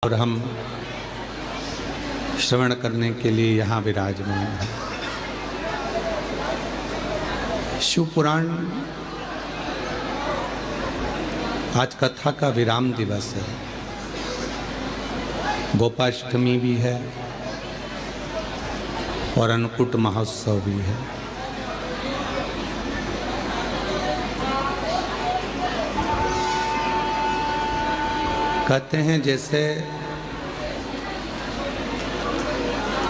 और हम श्रवण करने के लिए यहाँ विराजमान हैं। शिव पुराण आज कथा का विराम दिवस है। गोपाष्टमी भी है और अन्नकूट महोत्सव भी है। कहते हैं जैसे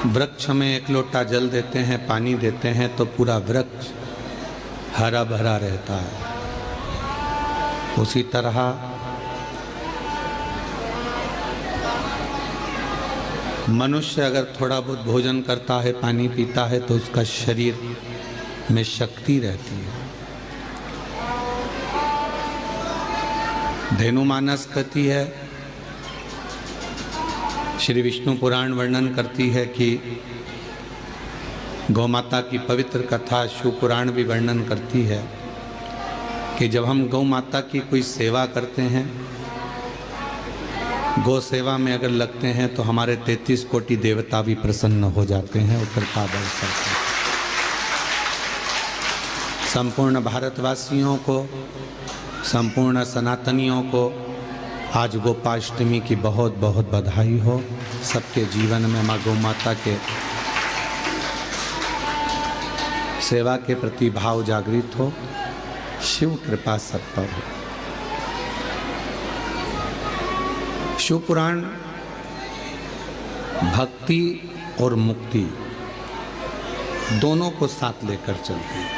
वृक्ष में एक लोटा जल देते हैं, पानी देते हैं तो पूरा वृक्ष हरा भरा रहता है, उसी तरह मनुष्य अगर थोड़ा बहुत भोजन करता है, पानी पीता है तो उसका शरीर में शक्ति रहती है। धेनुमानस कहती है, श्री विष्णु पुराण वर्णन करती है कि गौ माता की पवित्र कथा शिव पुराण भी वर्णन करती है कि जब हम गौ माता की कोई सेवा करते हैं, गौ सेवा में अगर लगते हैं तो हमारे 33 कोटि देवता भी प्रसन्न हो जाते हैं, कृपा बरसाते हैं। संपूर्ण भारतवासियों को, संपूर्ण सनातनियों को आज गोपाष्टमी की बहुत बहुत बधाई हो। सबके जीवन में माँ गौ माता के सेवा के प्रति भाव जागृत हो। शिव कृपा सब पर हो। शिव पुराण भक्ति और मुक्ति दोनों को साथ लेकर चलती है।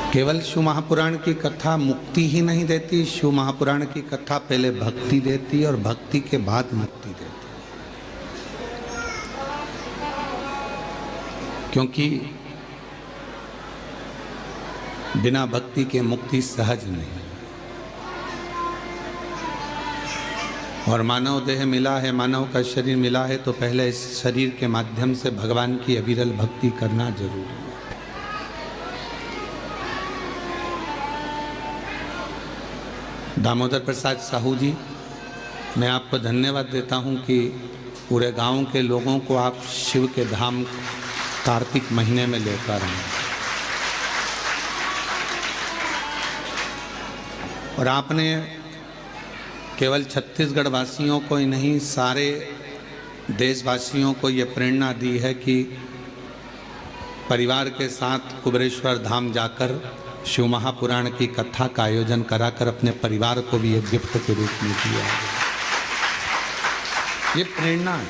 केवल शिव महापुराण की कथा मुक्ति ही नहीं देती, शिव महापुराण की कथा पहले भक्ति देती और भक्ति के बाद मुक्ति देती। क्योंकि बिना भक्ति के मुक्ति सहज नहीं। और मानव देह मिला है, मानव का शरीर मिला है तो पहले इस शरीर के माध्यम से भगवान की अविरल भक्ति करना जरूरी है। दामोदर प्रसाद साहू जी, मैं आपको धन्यवाद देता हूं कि पूरे गांव के लोगों को आप शिव के धाम कार्तिक महीने में लेकर आए और आपने केवल छत्तीसगढ़ वासियों को ही नहीं, सारे देशवासियों को ये प्रेरणा दी है कि परिवार के साथ कुबेरेश्वर धाम जाकर शिव महापुराण की कथा का आयोजन कराकर अपने परिवार को भी एक गिफ्ट के रूप में दिया है। ये प्रेरणा है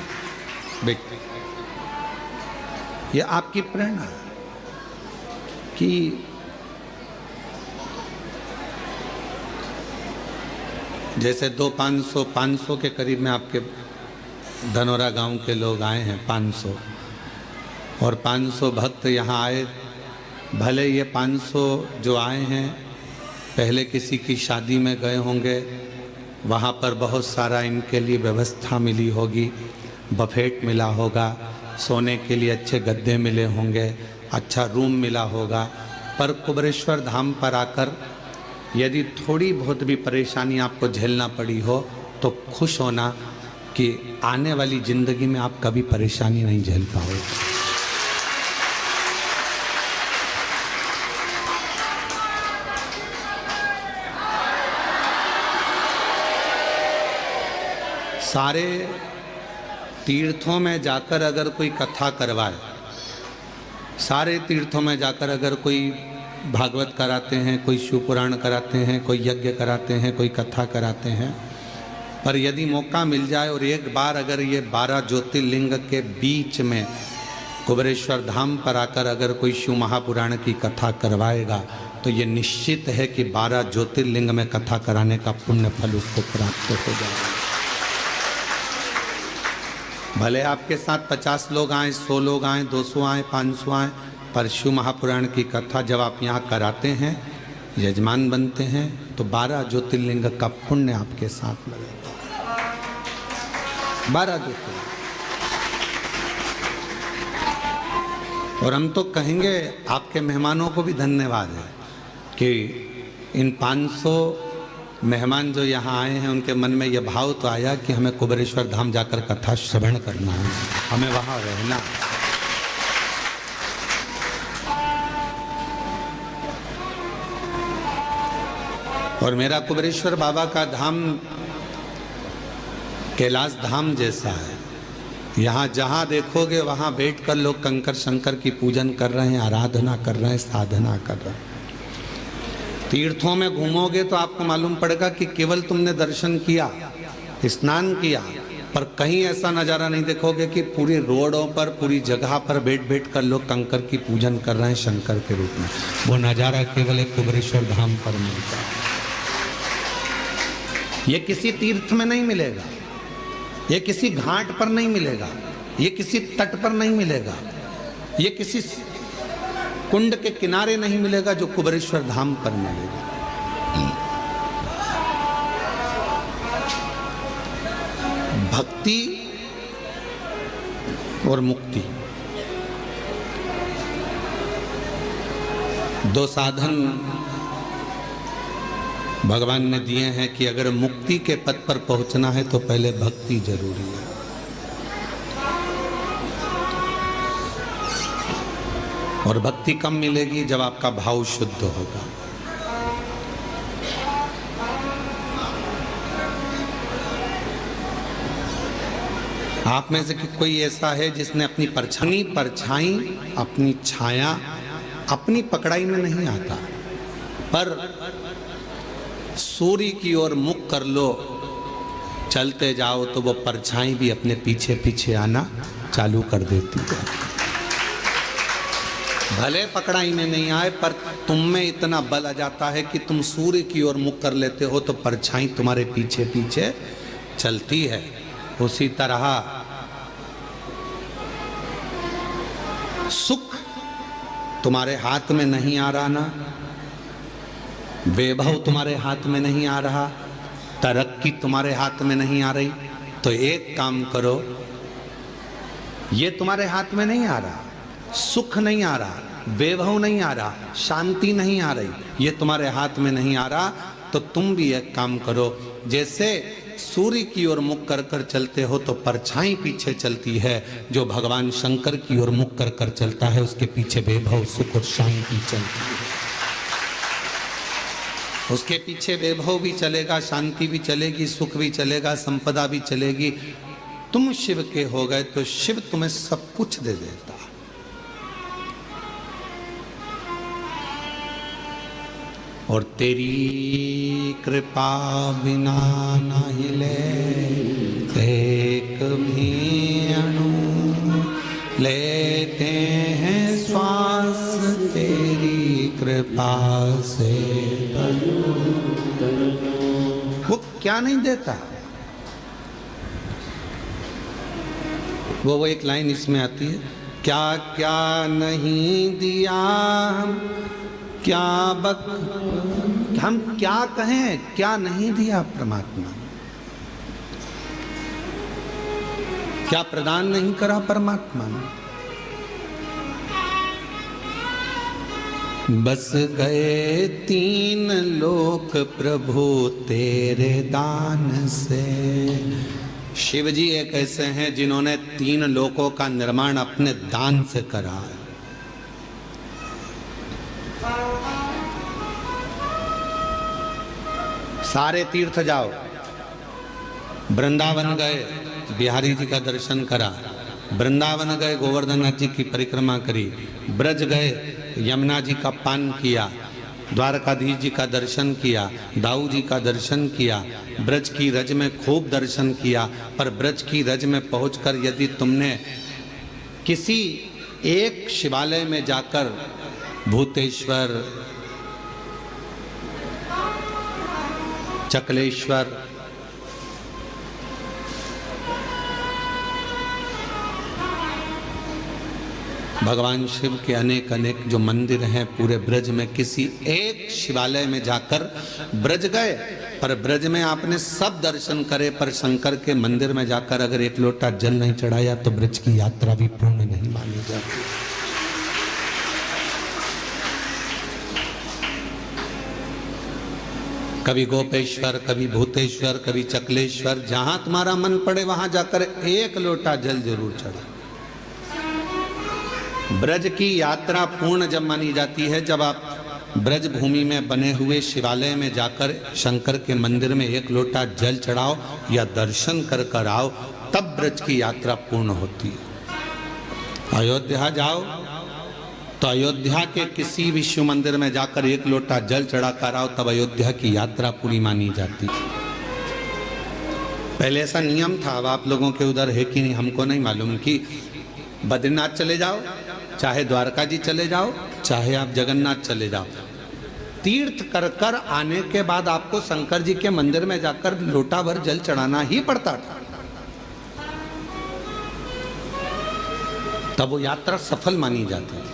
बेटे, ये आपकी प्रेरणा है कि जैसे 500 के करीब में आपके धनौरा गांव के लोग आए हैं, 500 और 500 भक्त यहाँ आए। भले ये 500 जो आए हैं पहले किसी की शादी में गए होंगे, वहाँ पर बहुत सारा इनके लिए व्यवस्था मिली होगी, बफेट मिला होगा, सोने के लिए अच्छे गद्दे मिले होंगे, अच्छा रूम मिला होगा। पर कुबेरेश्वर धाम पर आकर यदि थोड़ी बहुत भी परेशानी आपको झेलना पड़ी हो तो खुश होना कि आने वाली ज़िंदगी में आप कभी परेशानी नहीं झेल पाओगे। सारे तीर्थों में जाकर अगर कोई कथा करवाए, सारे तीर्थों में जाकर अगर कोई भागवत कराते हैं, कोई शिव पुराण कराते हैं, कोई यज्ञ कराते हैं, कोई कथा कराते हैं, पर यदि मौका मिल जाए और एक बार अगर ये 12 ज्योतिर्लिंग के बीच में कुबेरेश्वर धाम पर आकर अगर कोई शिव महापुराण की कथा करवाएगा तो ये निश्चित है कि 12 ज्योतिर्लिंग में कथा कराने का पुण्य फल उसको प्राप्त हो जाएगा। भले आपके साथ 50 लोग आए, 100 लोग आए, 200 आए, 500 आए, पर शिव महापुराण की कथा जब आप यहाँ कराते हैं, यजमान बनते हैं, तो 12 ज्योतिर्लिंग का पुण्य आपके साथ लगेगा। 12 ज्योतिर्लिंग। और हम तो कहेंगे आपके मेहमानों को भी धन्यवाद है कि इन 500 मेहमान जो यहाँ आए हैं उनके मन में यह भाव तो आया कि हमें कुबेरेश्वर धाम जाकर कथा श्रवण करना है, हमें वहाँ रहना है। और मेरा कुबेरेश्वर बाबा का धाम कैलाश धाम जैसा है। यहाँ जहाँ देखोगे वहाँ बैठकर लोग कंकर शंकर की पूजन कर रहे हैं, आराधना कर रहे हैं, साधना कर रहे हैं। तीर्थों में घूमोगे तो आपको मालूम पड़ेगा कि केवल तुमने दर्शन किया, स्नान किया, पर कहीं ऐसा नज़ारा नहीं देखोगे कि पूरी रोडों पर, पूरी जगह पर बैठ बैठ कर लोग कंकर की पूजन कर रहे हैं शंकर के रूप में। वो नज़ारा केवल एक कुबेरेश्वर धाम पर मिलता है। ये किसी तीर्थ में नहीं मिलेगा, ये किसी घाट पर नहीं मिलेगा, ये किसी तट पर नहीं मिलेगा, ये किसी कुंड के किनारे नहीं मिलेगा, जो कुबेरेश्वर धाम पर मिलेगा। भक्ति और मुक्ति, दो साधन भगवान ने दिए हैं कि अगर मुक्ति के पद पर पहुंचना है तो पहले भक्ति जरूरी है। और भक्ति कम मिलेगी जब आपका भाव शुद्ध होगा। आप में से कोई ऐसा है जिसने अपनी परछाई, अपनी छाया अपनी पकड़ाई में नहीं आता, पर सूर्य की ओर मुख कर लो, चलते जाओ तो वो परछाई भी अपने पीछे पीछे आना चालू कर देती है। भले पकड़ाई में नहीं आए, पर तुम में इतना बल आ जाता है कि तुम सूर्य की ओर मुख कर लेते हो तो परछाई तुम्हारे पीछे पीछे चलती है। उसी तरह सुख तुम्हारे हाथ में नहीं आ रहा ना, वैभव तुम्हारे हाथ में नहीं आ रहा, तरक्की तुम्हारे हाथ में नहीं आ रही, तो एक काम करो, ये तुम्हारे हाथ में नहीं आ रहा, सुख नहीं आ रहा, वैभव नहीं आ रहा, शांति नहीं आ रही, ये तुम्हारे हाथ में नहीं आ रहा, तो तुम भी एक काम करो, जैसे सूर्य की ओर मुख कर कर चलते हो तो परछाई पीछे चलती है, जो भगवान शंकर की ओर मुख कर कर चलता है उसके पीछे वैभव, सुख और शांति चलती है। उसके पीछे वैभव भी चलेगा, शांति भी चलेगी, सुख भी चलेगा, संपदा भी चलेगी। तुम शिव के हो गए तो शिव तुम्हें सब कुछ दे देता। और तेरी कृपा बिना नहीं ले एक भी अणु, लेते हैं श्वास तेरी कृपा से। वो क्या नहीं देता, वो एक लाइन इसमें आती है, क्या क्या नहीं दिया हम, क्या हम क्या कहें, क्या नहीं दिया परमात्मा, क्या प्रदान नहीं करा परमात्मा ने। बस गए 3 लोक प्रभु तेरे दान से। शिव जी एक ऐसे हैं जिन्होंने 3 लोकों का निर्माण अपने दान से करा है। सारे तीर्थ जाओ, वृंदावन गए, बिहारी जी का दर्शन करा, वृंदावन गए, गोवर्धन नाथ जी की परिक्रमा करी, ब्रज गए, यमुना जी का पान किया, द्वारकाधीश जी का दर्शन किया, दाऊ जी का दर्शन किया, ब्रज की रज में खूब दर्शन किया। पर ब्रज की रज में पहुंचकर यदि तुमने किसी एक शिवालय में जाकर भूतेश्वर, चकलेश्वर, भगवान शिव के अनेक अनेक जो मंदिर हैं पूरे ब्रज में, किसी एक शिवालय में जाकर ब्रज गए, पर ब्रज में आपने सब दर्शन करे, पर शंकर के मंदिर में जाकर अगर एक लोटा जल नहीं चढ़ाया तो ब्रज की यात्रा भी पूर्ण नहीं मानी जाती। कभी गोपेश्वर, कभी भूतेश्वर, कभी चकलेश्वर, जहां तुम्हारा मन पड़े वहां जाकर एक लोटा जल जरूर चढ़ा। ब्रज की यात्रा पूर्ण जब मानी जाती है जब आप ब्रज भूमि में बने हुए शिवालय में जाकर शंकर के मंदिर में एक लोटा जल चढ़ाओ या दर्शन कर कर आओ, तब ब्रज की यात्रा पूर्ण होती है। अयोध्या जाओ तो अयोध्या के किसी भी शिव मंदिर में जाकर एक लोटा जल चढ़ा कर आओ, तब अयोध्या की यात्रा पूरी मानी जाती है। पहले ऐसा नियम था, अब आप लोगों के उधर है कि नहीं हमको नहीं मालूम, कि बद्रीनाथ चले जाओ, चाहे द्वारका जी चले जाओ, चाहे आप जगन्नाथ चले जाओ, तीर्थ कर कर आने के बाद आपको शंकर जी के मंदिर में जाकर लोटा भर जल चढ़ाना ही पड़ता था, तब वो यात्रा सफल मानी जाती थी।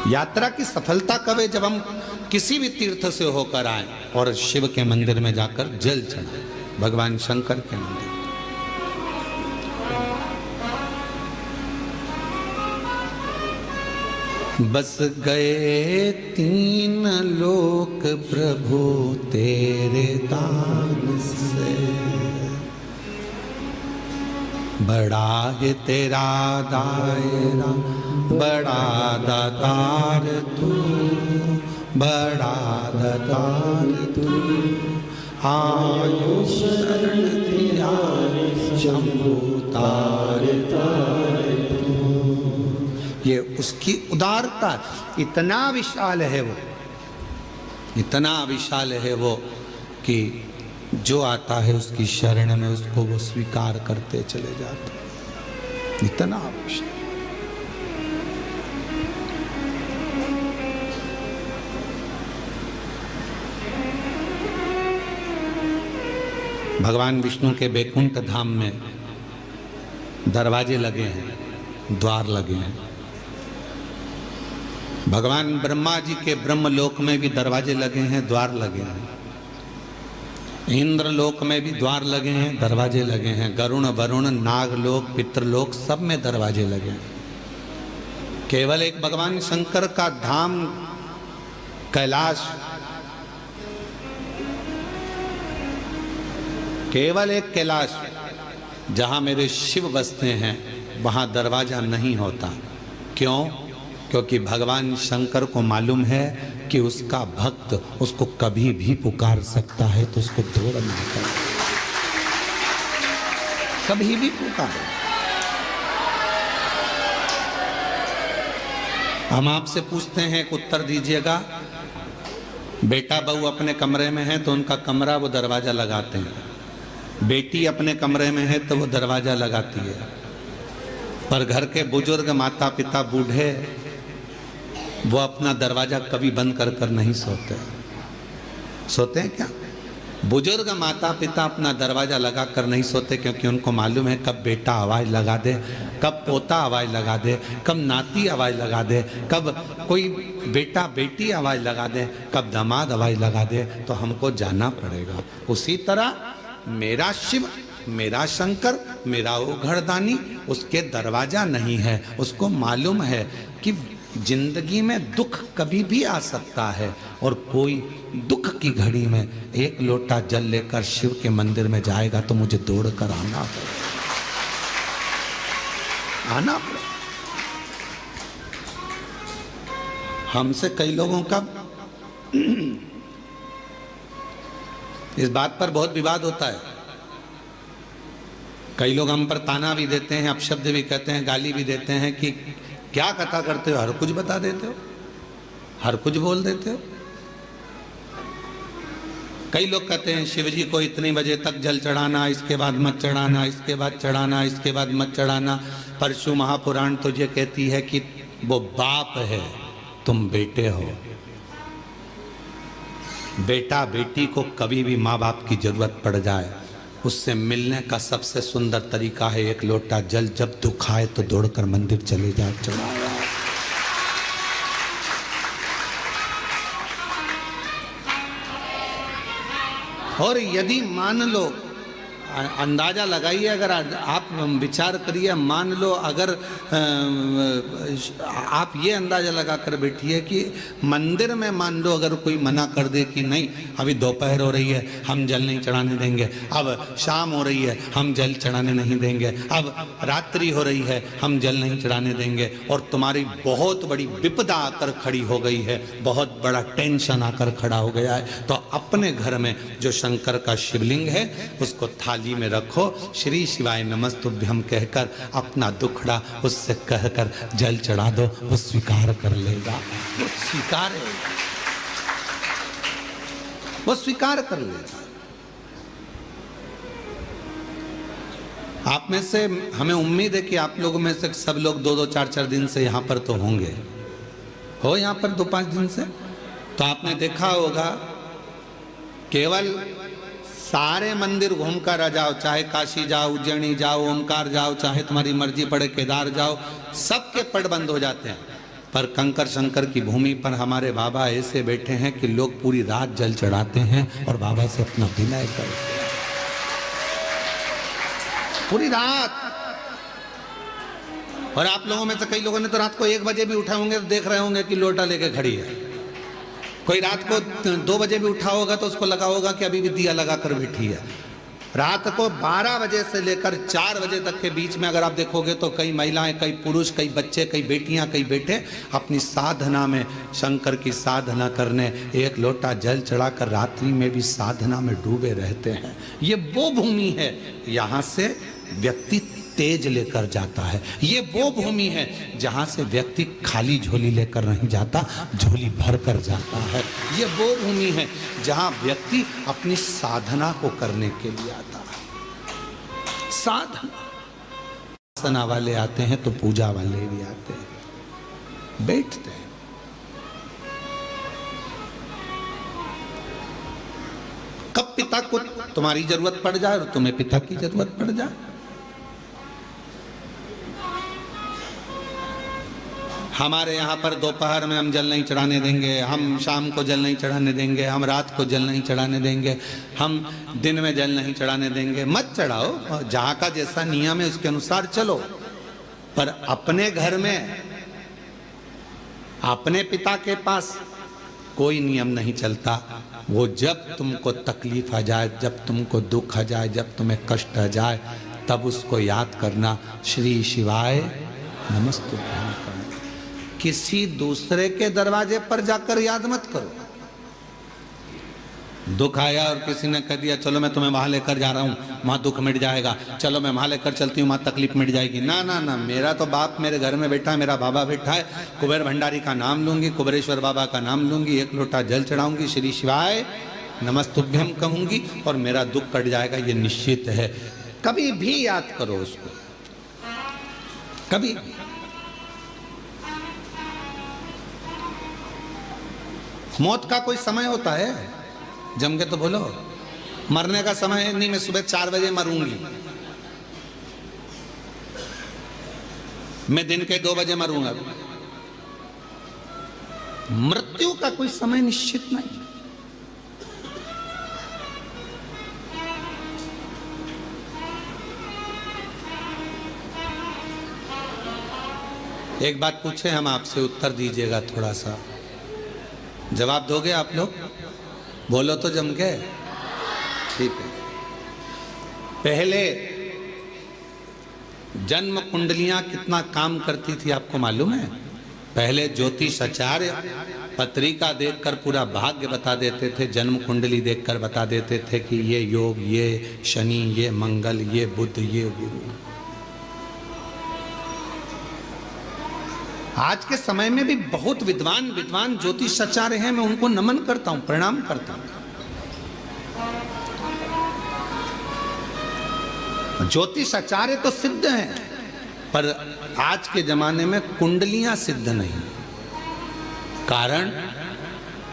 यात्रा की सफलता कब है? जब हम किसी भी तीर्थ से होकर आए और शिव के मंदिर में जाकर जल चढ़ाए, भगवान शंकर के मंदिर। बस गए तीन लोक प्रभु तेरे दान से, बड़ा है तेरा दायरा, बड़ा दातार तू, बड़ा दातार तू, आयो शरण दिया शंभु तार तार तू। ये उसकी उदारता, इतना विशाल है वो, इतना विशाल है वो कि जो आता है उसकी शरण में उसको वो स्वीकार करते चले जाते, इतना विशाल। भगवान विष्णु के बैकुंठ धाम में दरवाजे लगे हैं, द्वार लगे हैं। भगवान ब्रह्मा जी के ब्रह्मलोक में भी दरवाजे लगे हैं, द्वार लगे हैं। इंद्रलोक में भी द्वार लगे हैं, दरवाजे लगे हैं। गरुण, वरुण, नागलोक, पितृलोक सब में दरवाजे लगे हैं। केवल एक भगवान शंकर का धाम कैलाश, केवल एक कैलाश जहां मेरे शिव बसते हैं वहां दरवाजा नहीं होता। क्यों? क्योंकि भगवान शंकर को मालूम है कि उसका भक्त उसको कभी भी पुकार सकता है, तो उसको दौड़ ना कर, कभी भी पुकारे। हम आपसे पूछते हैं, एक उत्तर दीजिएगा। बेटा बहू अपने कमरे में है तो उनका कमरा वो दरवाजा लगाते हैं, बेटी अपने कमरे में है तो वो दरवाजा लगाती है, पर घर के बुजुर्ग, माता पिता, बूढ़े, वो अपना दरवाजा कभी बंद कर कर नहीं सोते। सोते हैं क्या? बुजुर्ग माता पिता अपना दरवाजा लगा कर नहीं सोते, क्योंकि उनको मालूम है कब बेटा आवाज लगा दे, कब पोता आवाज लगा दे, कब नाती आवाज लगा दे, कब कोई बेटा बेटी आवाज लगा दे, कब दामाद आवाज लगा दे, तो हमको जाना पड़ेगा। उसी तरह मेरा शिव, मेरा शंकर, मेरा वो घरदानी, उसके दरवाजा नहीं है। उसको मालूम है कि जिंदगी में दुख कभी भी आ सकता है, और कोई दुख की घड़ी में एक लोटा जल लेकर शिव के मंदिर में जाएगा तो मुझे दौड़ कर आना पड़ेगा। हमसे कई लोगों का इस बात पर बहुत विवाद होता है। कई लोग हम पर ताना भी देते हैं, अपशब्द भी कहते हैं, गाली भी देते हैं कि क्या कथा करते हो, हर कुछ बता देते हो, हर कुछ बोल देते हो। कई लोग कहते हैं शिव जी को इतने बजे तक जल चढ़ाना, इसके बाद मत चढ़ाना, इसके बाद चढ़ाना, इसके बाद मत चढ़ाना। परशु महापुराण तो ये कहती है कि वो बाप है, तुम बेटे हो। बेटा बेटी को कभी भी माँ बाप की जरूरत पड़ जाए, उससे मिलने का सबसे सुंदर तरीका है एक लोटा जल। जब दुख आए तो दौड़कर मंदिर चले जाओ, चढ़ाओ। और यदि मान लो अंदाज़ा लगाइए, अगर आप विचार करिए, मान लो अगर आप ये अंदाज़ा लगा कर बैठिए कि मंदिर में मान लो अगर कोई मना कर दे कि नहीं अभी दोपहर हो रही है हम जल नहीं चढ़ाने देंगे, अब शाम हो रही है हम जल चढ़ाने नहीं देंगे, अब रात्रि हो रही है हम जल नहीं चढ़ाने देंगे, और तुम्हारी बहुत बड़ी विपदा आकर खड़ी हो गई है, बहुत बड़ा टेंशन आकर खड़ा हो गया है, तो अपने घर में जो शंकर का शिवलिंग है उसको थाली में रखो, श्री शिवाय नमस्तुभ्यम कहकर अपना दुखड़ा उससे कहकर जल चढ़ा दो, वो स्वीकार कर लेगा, वो स्वीकार है, वो स्वीकार कर लेगा। आप में से हमें उम्मीद है कि आप लोगों में से सब लोग 2-2, 4-4 दिन से यहाँ पर तो होंगे, हो यहाँ पर 2-5 दिन से, तो आपने देखा होगा केवल सारे मंदिर घूम कर आ जाओ, चाहे काशी जाओ, उज्जैनी जाओ, ओमकार जाओ, चाहे तुम्हारी मर्जी पड़े केदार जाओ, सबके पट बंद हो जाते हैं, पर कंकर शंकर की भूमि पर हमारे बाबा ऐसे बैठे हैं कि लोग पूरी रात जल चढ़ाते हैं और बाबा से अपना विनय करते हैं पूरी रात। और आप लोगों में से कई लोगों ने तो रात को 1 बजे भी उठे होंगे तो देख रहे होंगे कि लोटा लेके खड़ी है, कोई रात को 2 बजे भी उठा होगा तो उसको लगा होगा कि अभी भी दिया लगा कर बैठी है। रात को 12 बजे से लेकर 4 बजे तक के बीच में अगर आप देखोगे तो कई महिलाएं, कई पुरुष, कई बच्चे, कई बेटियां, कई बेटे अपनी साधना में, शंकर की साधना करने 1 लोटा जल चढ़ाकर रात्रि में भी साधना में डूबे रहते हैं। ये वो भूमि है, यहाँ से व्यक्ति तेज लेकर जाता है, ये वो भूमि है जहाँ से व्यक्ति खाली झोली लेकर नहीं जाता, झोली भर कर जाता है। ये वो भूमि है जहाँ व्यक्ति अपनी साधना को करने के लिए आता है। साधना वाले आते हैं तो पूजा वाले भी आते हैं, बैठते हैं। कब पिता को तुम्हारी जरूरत पड़ जाए और तुम्हें पिता की जरूरत पड़ जाए। हमारे यहाँ पर दोपहर में हम जल नहीं चढ़ाने देंगे, हम शाम को जल नहीं चढ़ाने देंगे, हम रात को जल नहीं चढ़ाने देंगे, हम दिन में जल नहीं चढ़ाने देंगे। मत चढ़ाओ, जहाँ का जैसा नियम है उसके अनुसार चलो, पर अपने घर में अपने पिता के पास कोई नियम नहीं चलता। वो जब तुमको तकलीफ आ जाए, जब तुमको दुख आ जाए, जब तुम्हें कष्ट आ जाए, तब उसको याद करना, श्री शिवाय नमस्तुभ्यम। किसी दूसरे के दरवाजे पर जाकर याद मत करो। दुख आया और किसी ने कह दिया चलो मैं तुम्हें वहां लेकर जा रहा हूं, वहां दुख मिट जाएगा, चलो मैं वहां लेकर चलती हूँ, वहां तकलीफ मिट जाएगी। ना ना ना, मेरा तो बाप मेरे घर में बैठा है, मेरा बाबा बैठा है, कुबेर भंडारी का नाम लूंगी, कुबेरेश्वर बाबा का नाम लूंगी, 1 लोटा जल चढ़ाऊंगी, श्री शिवाय नमस्तुभ्यम कहूंगी और मेरा दुख कट जाएगा, ये निश्चित है। कभी भी याद करो उसको, कभी। मौत का कोई समय होता है? जम के तो बोलो, मरने का समय है नहीं, मैं सुबह 4 बजे मरूंगी, मैं दिन के 2 बजे मरूंगा। मृत्यु का कोई समय निश्चित नहीं। एक बात पूछे हम आपसे, उत्तर दीजिएगा, थोड़ा सा जवाब दोगे आप लोग? बोलो तो जम के। ठीक है। पहले जन्म कुंडलियां कितना काम करती थी आपको मालूम है? पहले ज्योतिषाचार्य पत्रिका देखकर पूरा भाग्य बता देते थे, जन्म कुंडली देखकर बता देते थे कि ये योग, ये शनि, ये मंगल, ये बुध, ये गुरु। आज के समय में भी बहुत विद्वान ज्योतिषाचार्य हैं, मैं उनको नमन करता हूं, प्रणाम करता हूं। ज्योतिषाचार्य तो सिद्ध हैं, पर आज के जमाने में कुंडलियां सिद्ध नहीं। कारण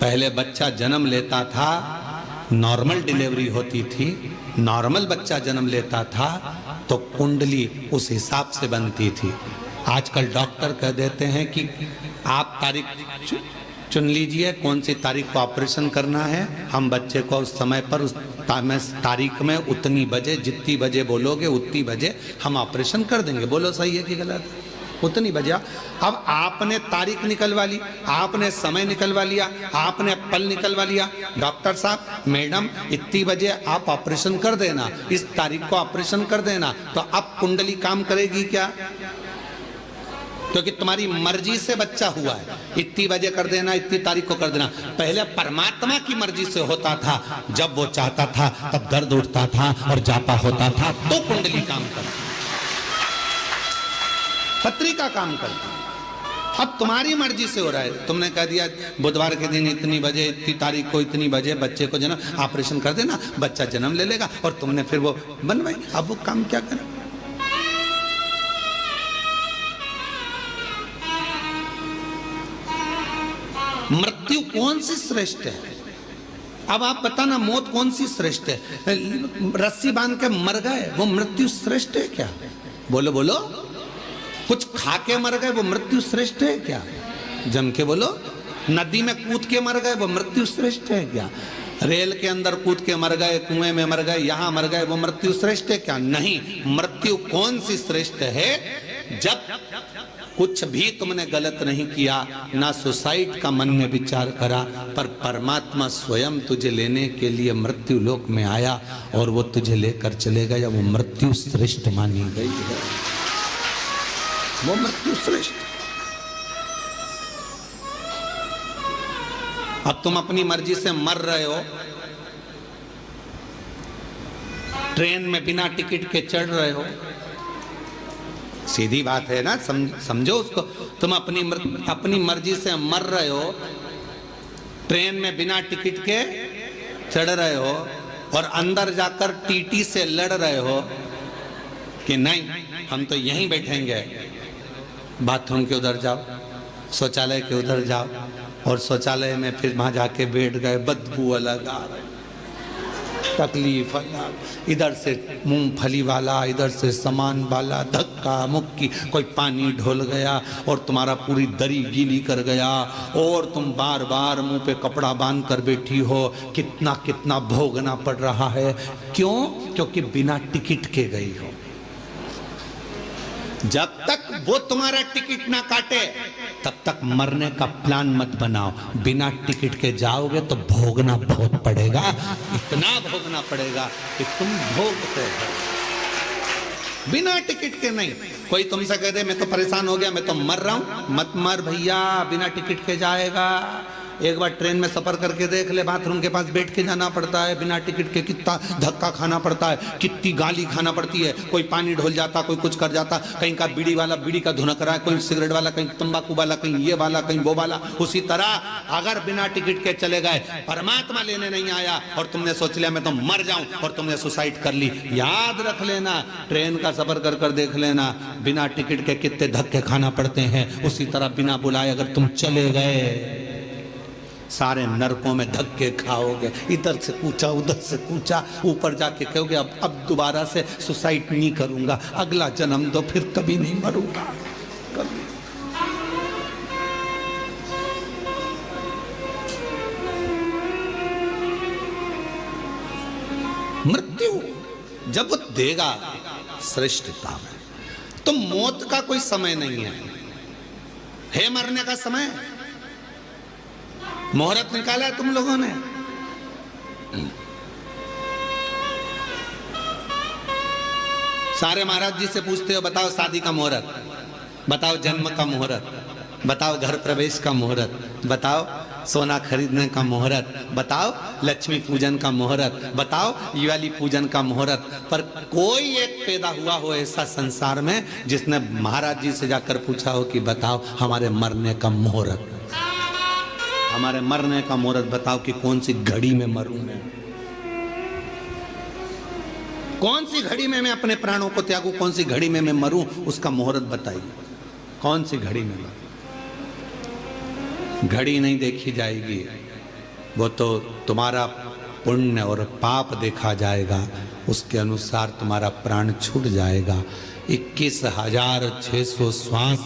पहले बच्चा जन्म लेता था, नॉर्मल डिलीवरी होती थी, नॉर्मल बच्चा जन्म लेता था तो कुंडली उस हिसाब से बनती थी। आजकल डॉक्टर कह देते हैं कि आप तारीख चुन लीजिए, कौन सी तारीख को ऑपरेशन करना है, हम बच्चे को उस समय पर उस मैं तारीख में उतनी बजे, जितनी बजे बोलोगे उतनी बजे हम ऑपरेशन कर देंगे। बोलो सही है कि गलत है? उतनी बजे। अब आपने तारीख निकलवा ली, आपने समय निकलवा लिया, आपने पल निकलवा लिया, डॉक्टर साहब मैडम इतनी बजे आप ऑपरेशन कर देना, इस तारीख को ऑपरेशन कर देना, तो अब कुंडली काम करेगी क्या? क्योंकि तुम्हारी मर्जी से बच्चा हुआ है, इतनी बजे कर देना, इतनी तारीख को कर देना। पहले परमात्मा की मर्जी से होता था, जब वो चाहता था तब दर्द उठता था और जापा होता था तो कुंडली काम करती, पत्रिका काम करती। अब तुम्हारी मर्जी से हो रहा है, तुमने कह दिया बुधवार के दिन इतनी बजे, इतनी तारीख को इतनी बजे बच्चे को जन्म ऑपरेशन कर देना, बच्चा जन्म ले लेगा, और तुमने फिर वो बनवाई। अब वो काम क्या करे? मृत्यु कौन सी श्रेष्ठ है? अब आप बताना, मौत कौन सी श्रेष्ठ है? रस्सी बांध के मर गए, वो मृत्यु श्रेष्ठ है क्या? बोलो बोलो। कुछ खा के मर गए, वो मृत्यु श्रेष्ठ है क्या? जम के बोलो। नदी में कूद के मर गए, वो मृत्यु श्रेष्ठ है क्या? रेल के अंदर कूद के मर गए, कुएं में मर गए, यहां मर गए, वो मृत्यु श्रेष्ठ है क्या? नहीं। मृत्यु कौन सी श्रेष्ठ है? जब कुछ भी तुमने गलत नहीं किया, ना सुसाइड का मन में विचार करा, पर परमात्मा स्वयं तुझे लेने के लिए मृत्यु लोक में आया और वो तुझे लेकर चले गया, वो मृत्यु श्रेष्ठ मानी गई है। वो मृत्यु श्रेष्ठ। अब तुम अपनी मर्जी से मर रहे हो, ट्रेन में बिना टिकट के चढ़ रहे हो, सीधी बात है ना, समझो उसको। तुम अपनी मर्जी से मर रहे हो, ट्रेन में बिना टिकट के चढ़ रहे हो, और अंदर जाकर टीटी से लड़ रहे हो कि नहीं हम तो यहीं बैठेंगे। बाथरूम के उधर जाओ, शौचालय के उधर जाओ, और शौचालय में फिर वहां जाके बैठ गए, बदबू अलग आ रही, तकलीफ अलग, इधर से मूंगफली वाला, इधर से सामान वाला, धक्का मुक्की, कोई पानी ढोल गया और तुम्हारा पूरी दरी गीली कर गया, और तुम बार बार मुंह पे कपड़ा बांध कर बैठी हो। कितना कितना भोगना पड़ रहा है। क्यों? क्योंकि बिना टिकट के गई हो। जब तक वो तुम्हारा टिकट ना काटे तब तक मरने का प्लान मत बनाओ। बिना टिकट के जाओगे तो भोगना बहुत पड़ेगा, इतना भोगना पड़ेगा कि तुम भोगते हो। बिना टिकट के नहीं। कोई तुमसे कह दे मैं तो परेशान हो गया, मैं तो मर रहा हूं, मत मर भैया, बिना टिकट के जाएगा। एक बार ट्रेन में सफर करके देख ले, बाथरूम के पास बैठ के जाना पड़ता है, बिना टिकट के कितना धक्का खाना पड़ता है, कितनी गाली खाना पड़ती है। कोई पानी ढोल जाता, कोई कुछ कर जाता, कहीं का बीड़ी वाला बीड़ी का धुनक रहा है, कोई सिगरेट वाला, कहीं तंबाकू वाला, कहीं ये वाला, कहीं वो वाला। उसी तरह अगर बिना टिकट के चले गए, परमात्मा लेने नहीं आया और तुमने सोच लिया मैं तो मर जाऊं और तुमने सुसाइड कर ली, याद रख लेना, ट्रेन का सफर कर कर देख लेना, बिना टिकट के कितने धक्के खाना पड़ते हैं। उसी तरह बिना बुलाए अगर तुम चले गए, सारे नरकों में धक्के खाओगे, इधर से कूचा, उधर से कूचा, ऊपर जाके कहोगे अब दोबारा से सुसाइड नहीं करूंगा, अगला जन्म दो, फिर कभी नहीं मरूंगा, कभी। मृत्यु जब वो देगा श्रेष्ठता में, तो मौत का कोई समय नहीं है मरने का समय। मुहूर्त निकाला है तुम लोगों ने, सारे महाराज जी से पूछते हो बताओ शादी का मुहूर्त, बताओ जन्म का मुहूर्त, बताओ घर प्रवेश का मुहूर्त, बताओ सोना खरीदने का मुहूर्त, बताओ लक्ष्मी पूजन का मुहूर्त, बताओ दिवाली पूजन का मुहूर्त। पर कोई एक पैदा हुआ हो ऐसा संसार में जिसने महाराज जी से जाकर पूछा हो कि बताओ हमारे मरने का मुहूर्त, हमारे मरने का मुहूर्त बताओ कि कौन सी घड़ी में मरूं मैं, कौन सी घड़ी में मैं अपने प्राणों को त्यागूं, कौन सी घड़ी में मैं मरूं, उसका मुहूर्त बताइए। कौन सी घड़ी में मरूं? घड़ी नहीं देखी जाएगी, वो तो तुम्हारा पुण्य और पाप देखा जाएगा, उसके अनुसार तुम्हारा प्राण छूट जाएगा। 21,600 श्वास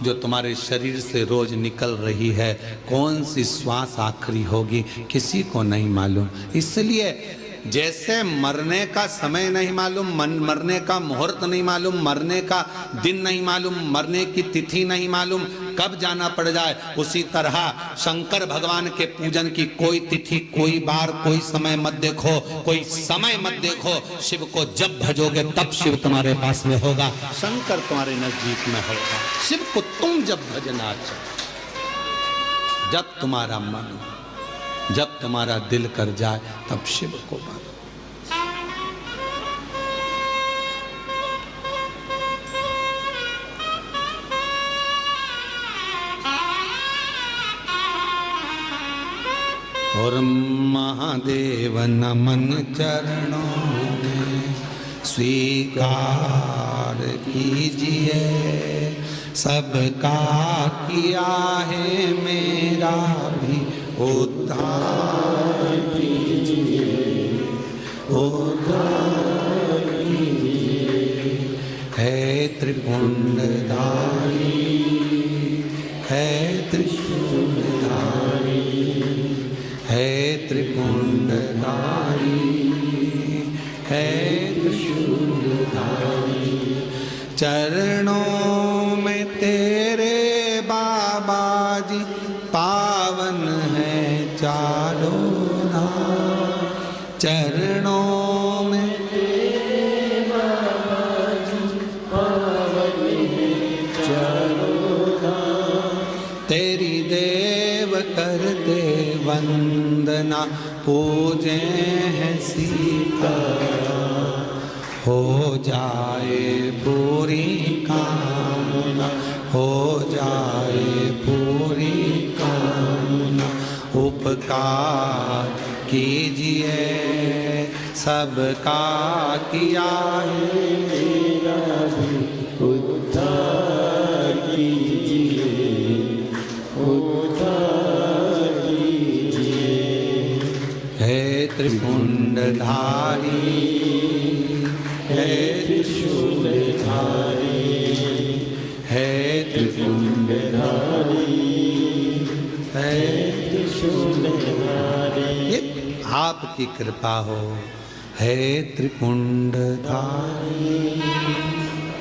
जो तुम्हारे शरीर से रोज निकल रही है, कौन सी श्वास आखिरी होगी किसी को नहीं मालूम। इसलिए जैसे मरने का समय नहीं मालूम, मरने का मुहूर्त नहीं मालूम, मरने का दिन नहीं मालूम, मरने की तिथि नहीं मालूम, कब जाना पड़ जाए, उसी तरह शंकर भगवान के पूजन की कोई तिथि, कोई बार, कोई समय मत देखो, कोई समय मत देखो। शिव को जब भजोगे तब शिव तुम्हारे पास में होगा, शंकर तुम्हारे नजदीक में होगा। शिव को तुम जब भजना चाहो, जब तुम्हारा मन, जब तुम्हारा दिल कर जाए, तब शिव को भजो। और महादेव नमन चरणों में स्वीकार कीजिए, सबका किया है मेरा भी उद्धार कीजिए, उद्धार कीजिए। है त्रिपुंडधारी, है त्रिशूलधारी, है त्रिपुंडधारी, है त्रिशूलधारी। चरणों में तेरे बाबा जी पावन है चारों धाम, चरणों में तेरे बाबा जी पावन है चारों धाम। तेरी देव करते वंदना, पूजे हैं सीताराम, हो जाए पूरी कामना, हो जाए पूरी कामना। उपकार कीजिए, सबका किया है मेरा भी उद्धार कीजिए, उद्धार कीजिए। है त्रिपुंडधारी, है त्रिशूलधारी, है त्रिपुंडधारी, है त्रिशूलधारी। ये आपकी कृपा हो, है त्रिपुंडधारी,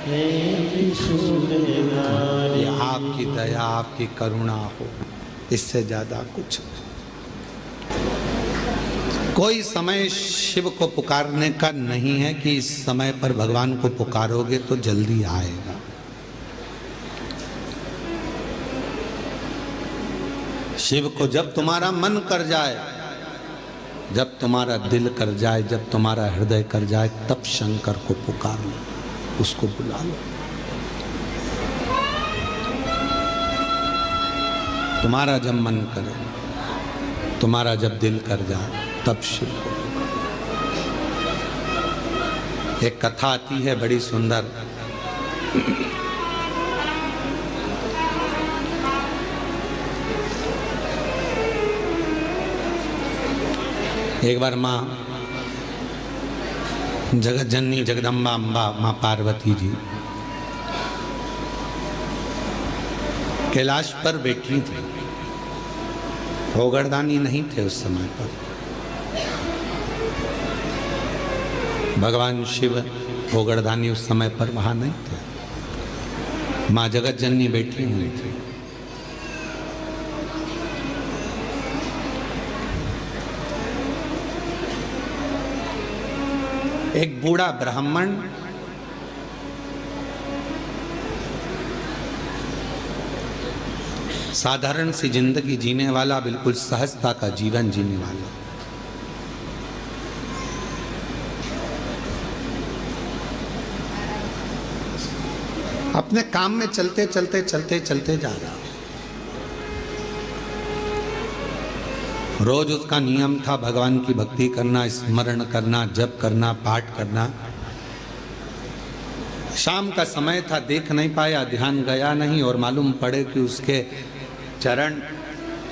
है त्रिशूलधारी। ये आपकी दया, आपकी करुणा हो, इससे ज्यादा कुछ नहीं। कोई समय शिव को पुकारने का नहीं है कि इस समय पर भगवान को पुकारोगे तो जल्दी आएगा। शिव को जब तुम्हारा मन कर जाए, जब तुम्हारा दिल कर जाए, जब तुम्हारा हृदय कर जाए, तब शंकर को पुकार लो, उसको बुला लो। तुम्हारा जब मन करे, तुम्हारा जब दिल कर जाए, तब शिव को। एक कथा आती है बड़ी सुंदर, एक बार माँ जगत जननी जगदम्बा अम्बा माँ पार्वती जी कैलाश पर बैठी थी। भोगरदानी नहीं थे उस समय पर। भगवान शिव भोगरदानी उस समय पर वहां नहीं थे। माँ जगत जननी बैठी हुई थी। एक बूढ़ा ब्राह्मण साधारण सी जिंदगी जीने वाला, बिल्कुल सहजता का जीवन जीने वाला, अपने काम में चलते चलते चलते चलते जा रहा। रोज उसका नियम था भगवान की भक्ति करना, स्मरण करना, जप करना, पाठ करना। शाम का समय था, देख नहीं पाया, ध्यान गया नहीं और मालूम पड़े कि उसके चरण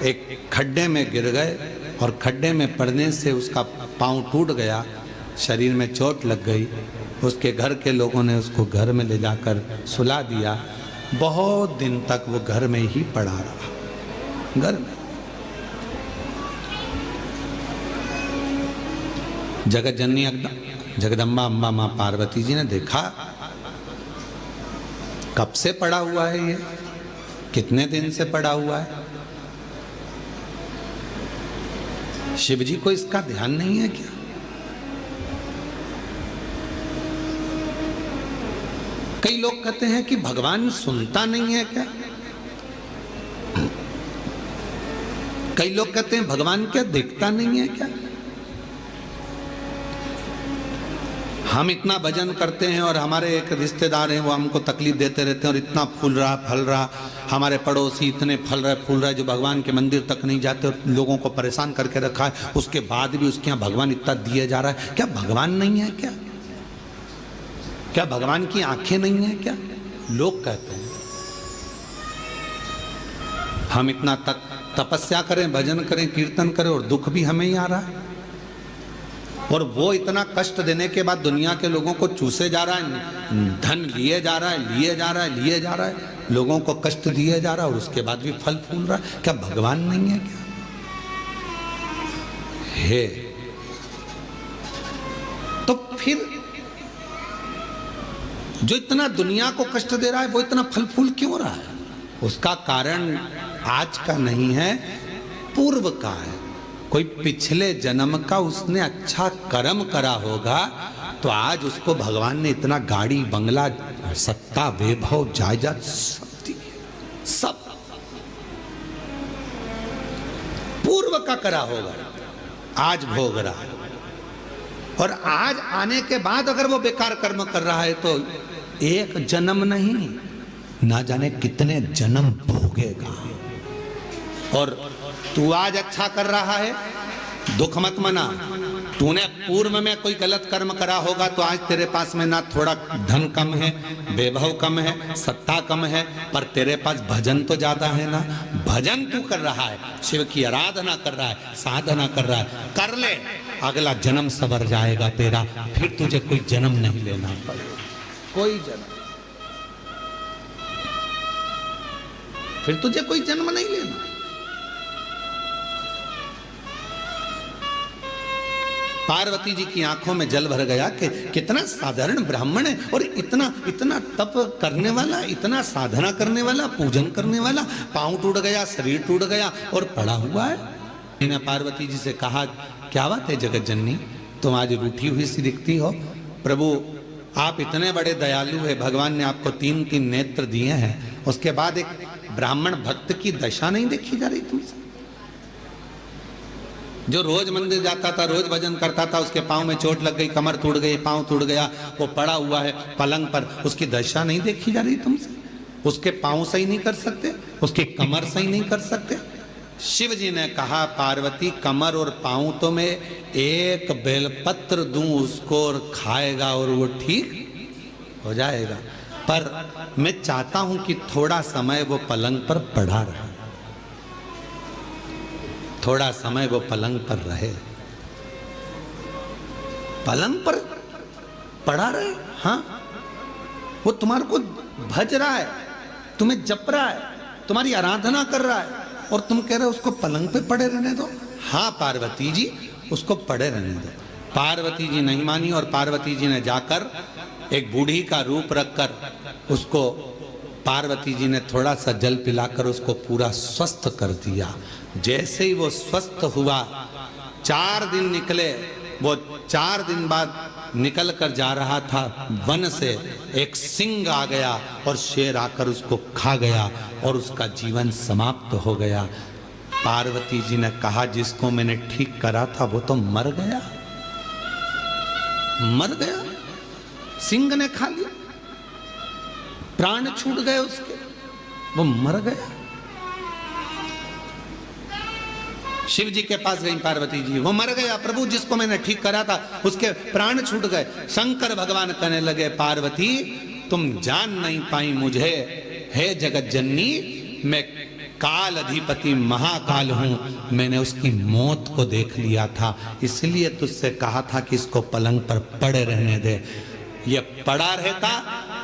एक खड्डे में गिर गए और खड्डे में पड़ने से उसका पांव टूट गया, शरीर में चोट लग गई। उसके घर के लोगों ने उसको घर में ले जाकर सुला दिया। बहुत दिन तक वो घर में ही पड़ा रहा, घर में। जगत जननी जगदम्बा अम्बा माँ पार्वती जी ने देखा कब से पड़ा हुआ है ये, कितने दिन से पड़ा हुआ है, शिव जी को इसका ध्यान नहीं है क्या? कई लोग कहते हैं कि भगवान सुनता नहीं है क्या? कई लोग कहते हैं भगवान क्या देखता नहीं है क्या? हम इतना भजन करते हैं और हमारे एक रिश्तेदार हैं वो हमको तकलीफ देते रहते हैं और इतना फूल रहा फल रहा, हमारे पड़ोसी इतने फल रहे फूल रहे जो भगवान के मंदिर तक नहीं जाते और लोगों को परेशान करके रखा है, उसके बाद भी उसके यहाँ भगवान इतना दिए जा रहा है। क्या भगवान नहीं है क्या? क्या भगवान की आंखें नहीं है क्या? लोग कहते हैं। हम इतना तपस्या करें, भजन करें, कीर्तन करें और दुख भी हमें ही आ रहा है, और वो इतना कष्ट देने के बाद दुनिया के लोगों को चूसे जा रहा है, धन लिए जा रहा है, लिए जा रहा है, लिए जा रहा है, लोगों को कष्ट दिए जा रहा है और उसके बाद भी फल फूल रहा है। क्या भगवान नहीं है क्या? है तो फिर जो इतना दुनिया को कष्ट दे रहा है वो इतना फल फूल क्यों रहा है? उसका कारण आज का नहीं है, पूर्व का है। कोई पिछले जन्म का उसने अच्छा कर्म करा होगा तो आज उसको भगवान ने इतना गाड़ी बंगला सत्ता वैभव जायदाद सब पूर्व का करा होगा, आज भोग रहा है। और आज आने के बाद अगर वो बेकार कर्म कर रहा है तो एक जन्म नहीं, ना जाने कितने जन्म भोगेगा। और तू आज अच्छा कर रहा है, दुख मत मना। तूने पूर्व में कोई गलत कर्म करा होगा तो आज तेरे पास में ना थोड़ा धन कम है, वैभव कम है, सत्ता कम है, पर तेरे पास भजन तो ज्यादा है ना। भजन तू कर रहा है, शिव की आराधना कर रहा है, साधना कर रहा है, कर ले, अगला जन्म सवर जाएगा तेरा, फिर तुझे कोई जन्म नहीं लेना पड़ेगा, कोई जन्म, फिर तुझे कोई जन्म नहीं लेना। पार्वती जी की आंखों में जल भर गया कि कितना साधारण ब्राह्मण है और इतना इतना तप करने वाला, इतना साधना करने वाला, पूजन करने वाला, पांव टूट गया, शरीर टूट गया और पड़ा हुआ है। मैंने पार्वती जी से कहा, क्या बात है जगत जननी, तुम आज रूठी हुई सी दिखती हो। प्रभु आप इतने बड़े दयालु है, भगवान ने आपको 3-3 नेत्र दिए हैं, उसके बाद एक ब्राह्मण भक्त की दशा नहीं देखी जा रही तुमसे? जो रोज मंदिर जाता था, रोज भजन करता था, उसके पांव में चोट लग गई, कमर टूट गई, पांव टूट गया, वो पड़ा हुआ है पलंग पर, उसकी दशा नहीं देखी जा रही तुमसे? उसके पांव सही नहीं कर सकते, उसकी कमर सही नहीं कर सकते? शिव जी ने कहा, पार्वती कमर और पांव तो मैं एक बेलपत्र दूं उसको और खाएगा और वो ठीक हो जाएगा, पर मैं चाहता हूं कि थोड़ा समय वो पलंग पर पड़ा रहे, थोड़ा समय वो पलंग पर रहे, पलंग पर पड़ा रहे। हाँ, वो तुम्हारे को भज रहा है, तुम्हें जप रहा है, तुम्हारी आराधना कर रहा है और तुम कह रहे हो उसको पलंग पे पड़े रहने दो। हाँ पार्वती जी, उसको पड़े रहने दो। पार्वती जी नहीं मानी और पार्वती जी ने जाकर एक बूढ़ी का रूप रखकर उसको, पार्वती जी ने थोड़ा सा जल पिलाकर उसको पूरा स्वस्थ कर दिया। जैसे ही वो स्वस्थ हुआ, 4 दिन निकले, वो 4 दिन बाद निकल कर जा रहा था, वन से एक सिंह आ गया और शेर आकर उसको खा गया और उसका जीवन समाप्त हो गया। पार्वती जी ने कहा, जिसको मैंने ठीक करा था वो तो मर गया, मर गया, सिंह ने खा लिया, प्राण छूट गए उसके, वो मर गया। शिव जी के पास गई पार्वती जी, वो मर गया प्रभु, जिसको मैंने ठीक करा था उसके प्राण छूट गए। शंकर भगवान कहने लगे, पार्वती तुम जान नहीं पाई मुझे, हे जगत जननी, मैं काल अधिपति महाकाल हूं, मैंने उसकी मौत को देख लिया था, इसलिए तुझसे कहा था कि इसको पलंग पर पड़े रहने दे। ये पड़ा रहता,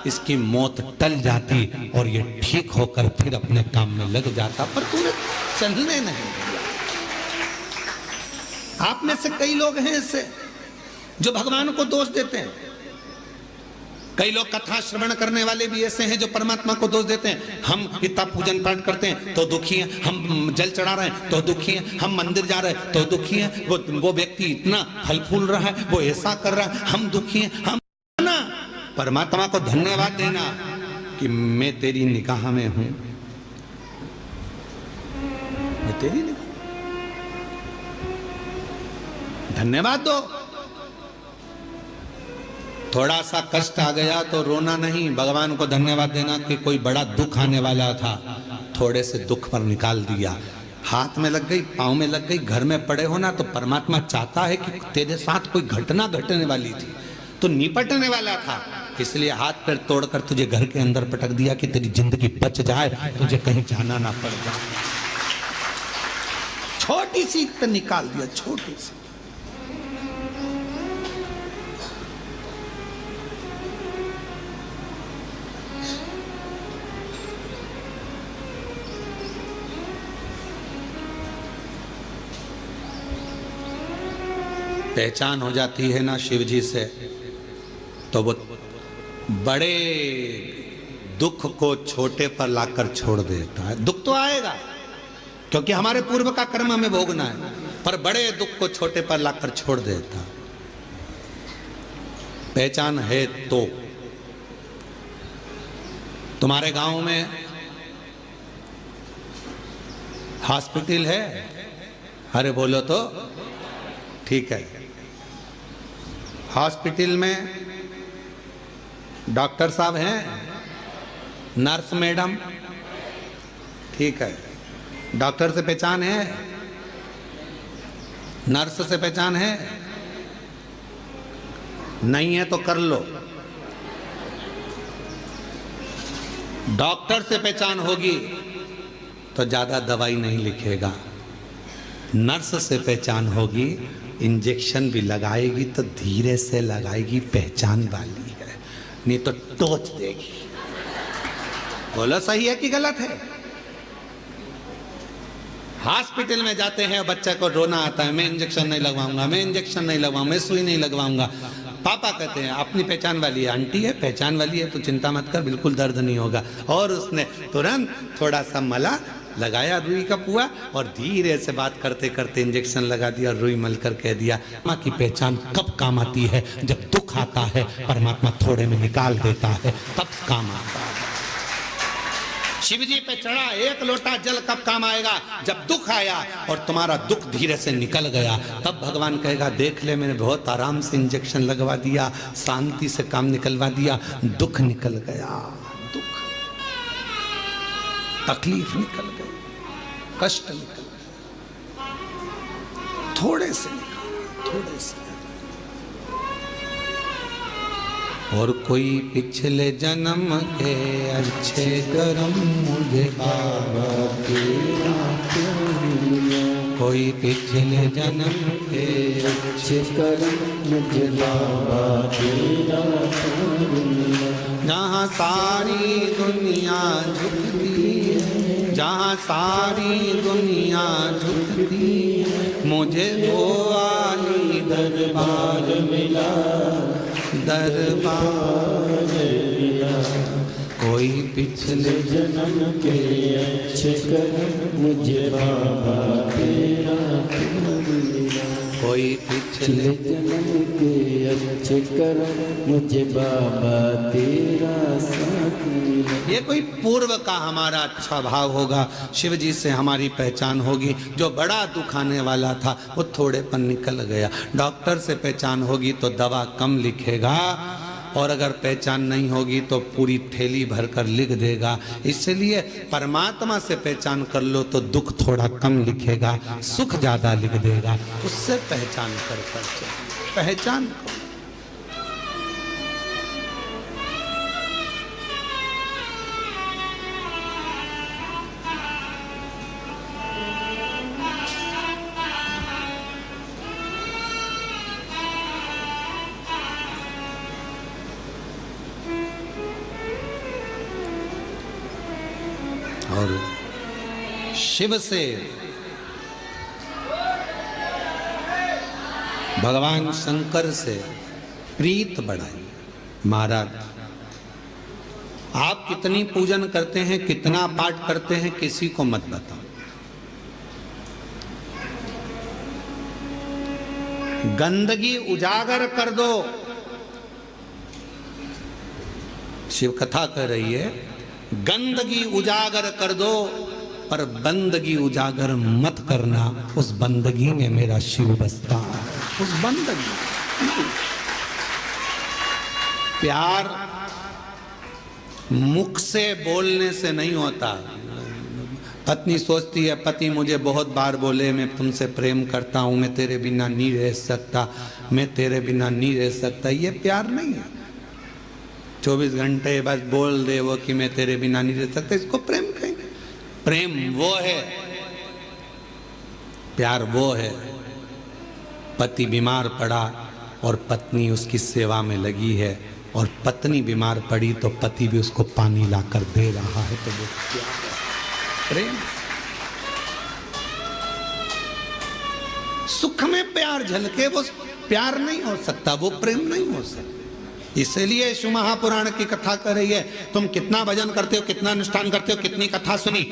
इसकी मौत टल जाती और ये ठीक होकर फिर अपने काम में लग जाता, पर तूने चलने नहीं दिया। आप में से कई लोग हैं ऐसे, जो भगवान को दोष देते हैं। कई लोग कथा श्रवण करने वाले भी ऐसे हैं जो परमात्मा को दोष देते हैं। हम इतना पूजन पाठ करते हैं तो दुखी हैं, हम जल चढ़ा रहे हैं तो दुखी हैं, हम मंदिर जा रहे हैं तो दुखी हैं, वो व्यक्ति इतना फल फूल रहा है, वो ऐसा कर रहा है, हम दुखी हैं। हम ना परमात्मा को धन्यवाद देना कि मैं तेरी निगाह में हूं, मैं तेरी निगाह, धन्यवाद दो। थोड़ा सा कष्ट आ गया तो रोना नहीं, भगवान को धन्यवाद देना कि कोई बड़ा दुख आने वाला था, थोड़े से दुख पर निकाल दिया। हाथ में लग गई, पाँव में लग गई, घर में पड़े हो ना, तो परमात्मा चाहता है कि तेरे साथ कोई घटना घटने वाली थी, तो निपटने वाला था, इसलिए हाथ पैर तोड़कर तुझे घर के अंदर पटक दिया कि तेरी जिंदगी बच जाए, तुझे कहीं जाना ना पड़ जाए। छोटी सी तो निकाल दिया, छोटी सी। पहचान हो जाती है ना शिव जी से, तो वो बड़े दुख को छोटे पर लाकर छोड़ देता है। दुख तो आएगा क्योंकि हमारे पूर्व का कर्म हमें भोगना है, पर बड़े दुख को छोटे पर लाकर छोड़ देता। पहचान है तो तुम्हारे गांव में हॉस्पिटल है? अरे बोलो तो ठीक है। हॉस्पिटल में डॉक्टर साहब हैं, नर्स मैडम, ठीक है। डॉक्टर से पहचान है, नर्स से पहचान है, नहीं है तो कर लो। डॉक्टर से पहचान होगी तो ज्यादा दवाई नहीं लिखेगा, नर्स से पहचान होगी, इंजेक्शन भी लगाएगी तो धीरे से लगाएगी, पहचान वाली है, नहीं तो टोच देगी। बोलो सही है कि गलत है? हॉस्पिटल में जाते हैं, बच्चे को रोना आता है, मैं इंजेक्शन नहीं लगवाऊंगा, मैं इंजेक्शन नहीं लगवाऊंगा, मैं सुई नहीं लगवाऊंगा। पापा कहते हैं अपनी पहचान वाली है, आंटी है पहचान वाली है तो चिंता मत कर, बिल्कुल दर्द नहीं होगा। और उसने तुरंत थोड़ा सा मला लगाया रुई का पुआ और धीरे से बात करते करते इंजेक्शन लगा दिया, रुई मल कर कह दिया। माँ की पहचान कब काम आती है? जब दुख आता है, परमात्मा थोड़े में निकाल देता है, तब काम आता है। शिव जी पे चढ़ा एक लोटा जल कब काम आएगा? जब दुख आया और तुम्हारा दुख धीरे से निकल गया, तब भगवान कहेगा देख ले मैंने बहुत आराम से इंजेक्शन लगवा दिया, शांति से काम निकलवा दिया, दुख निकल गया, दुख तकलीफ निकल गई, कष्ट निकल गया, थोड़े से निकल, थोड़े से। और कोई पिछले जन्म के अच्छे कर्म मुझे बाबा तेरा कोई पिछले जन्म के अच्छे कर्म मुझे बाबा तेरा जहाँ सारी दुनिया झुकती है, जहाँ सारी दुनिया झुकती है, मुझे वो वाली दरबार मिला, दरबार मिला। कोई पिछले जन्म के अच्छे कर्म मुझे बाबा तेरा मिला, कोई पिछले जन्म के अच्छे कर्म मुझे बाबा तेरा साथ मिला। ये कोई पूर्व का हमारा अच्छा भाव होगा, शिव जी से हमारी पहचान होगी। जो बड़ा दुख आने वाला था वो थोड़े पर निकल गया। डॉक्टर से पहचान होगी तो दवा कम लिखेगा, और अगर पहचान नहीं होगी तो पूरी थैली भरकर लिख देगा। इसलिए परमात्मा से पहचान कर लो तो दुख थोड़ा कम लिखेगा, सुख ज्यादा लिख देगा। उससे पहचान कर पहचान करो। और शिव से भगवान शंकर से प्रीत बढ़ाई। महाराज आप कितनी पूजन करते हैं, कितना पाठ करते हैं, किसी को मत बताओ। गंदगी उजागर कर दो। शिव कथा कह रही है गंदगी उजागर कर दो, पर बंदगी उजागर मत करना। उस बंदगी में मेरा शिव बसता है। उस बंदगी प्यार मुख से बोलने से नहीं होता। पत्नी सोचती है पति मुझे बहुत बार बोले मैं तुमसे प्रेम करता हूं, मैं तेरे बिना नहीं रह सकता, मैं तेरे बिना नहीं रह सकता। ये प्यार नहीं है। 24 घंटे बस बोल दे वो कि मैं तेरे बिना नहीं रह सकता, इसको प्रेम कहेंगे? प्रेम वो है, प्यार वो है। पति बीमार पड़ा और पत्नी उसकी सेवा में लगी है, और पत्नी बीमार पड़ी तो पति भी उसको पानी लाकर दे रहा है, तो वो प्यार है, प्रेम। सुख में प्यार झलके वो प्यार नहीं हो सकता, वो प्रेम नहीं हो सकता। इसलिए शिव महापुराण की कथा कर रही है तुम कितना भजन करते हो, कितना अनुष्ठान करते हो, कितनी कथा सुनी।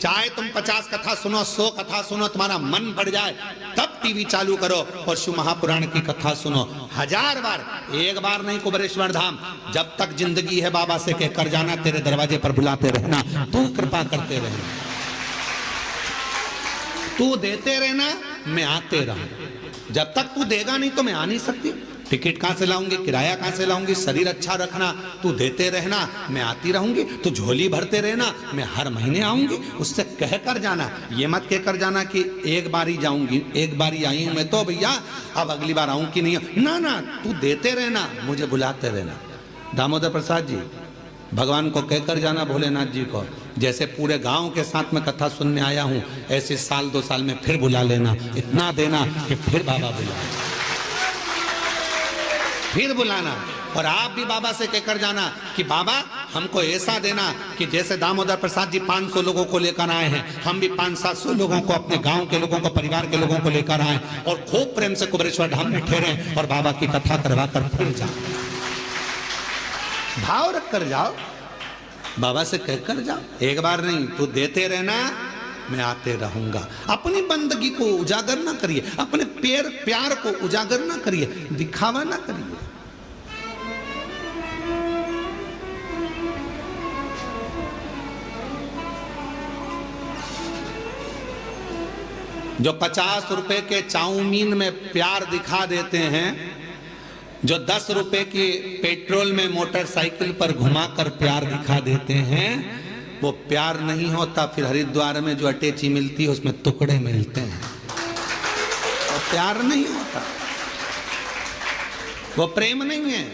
चाहे तुम 50 कथा सुनो, 100 कथा सुनो, तुम्हारा मन बढ़ जाए तब टीवी चालू करो और शिव महापुराण की कथा सुनो 1000 बार। एक बार नहीं कुबेरेश्वर धाम, जब तक जिंदगी है बाबा से कहकर जाना, तेरे दरवाजे पर बुलाते रहना, तू कृपा करते रहना, तू देते रहना, मैं आते रहूं। जब तक तू देगा नहीं तो मैं आ नहीं सकती। टिकट कहां से लाऊंगी, किराया कहां से लाऊंगी, शरीर अच्छा रखना, तू देते रहना, मैं आती रहूंगी। तू झोली भरते रहना, मैं हर महीने आऊंगी। उससे कहकर जाना, ये मत कहकर जाना कि एक बार ही जाऊंगी, एक बार ही आई हूं मैं तो भैया अब अगली बार आऊं कि नहीं। ना ना, तू देते रहना, मुझे बुलाते रहना। दामोदर प्रसाद जी भगवान को कहकर जाना, भोलेनाथ जी को, जैसे पूरे गांव के साथ में कथा सुनने आया हूं, ऐसे 1-2 साल में फिर बुला लेना। इतना देना कि फिर बाबा बुलाए, फिर बुलाना। और आप भी बाबा से कहकर जाना कि बाबा हमको ऐसा देना कि जैसे दामोदर प्रसाद जी 500 लोगों को लेकर आए हैं, हम भी 500-700 लोगों को, अपने गांव के लोगों को, परिवार के लोगों को लेकर आए और खूब प्रेम से कुबेरेश्वर धाम में ठहरे और बाबा की कथा करवा कर फिर जाओ। भाव रख कर जाओ, बाबा से कहकर जाओ। एक बार नहीं, तू देते रहना, मैं आते रहूंगा। अपनी बंदगी को उजागर ना करिए, अपने प्यार को उजागर ना करिए, दिखावा ना करिए। जो 50 रुपए के चाउमीन में प्यार दिखा देते हैं, जो 10 रुपए की पेट्रोल में मोटरसाइकिल पर घुमाकर प्यार दिखा देते हैं, वो प्यार नहीं होता। फिर हरिद्वार में जो अटैची मिलती है उसमें टुकड़े मिलते हैं, वो प्यार नहीं होता, वो प्रेम नहीं है।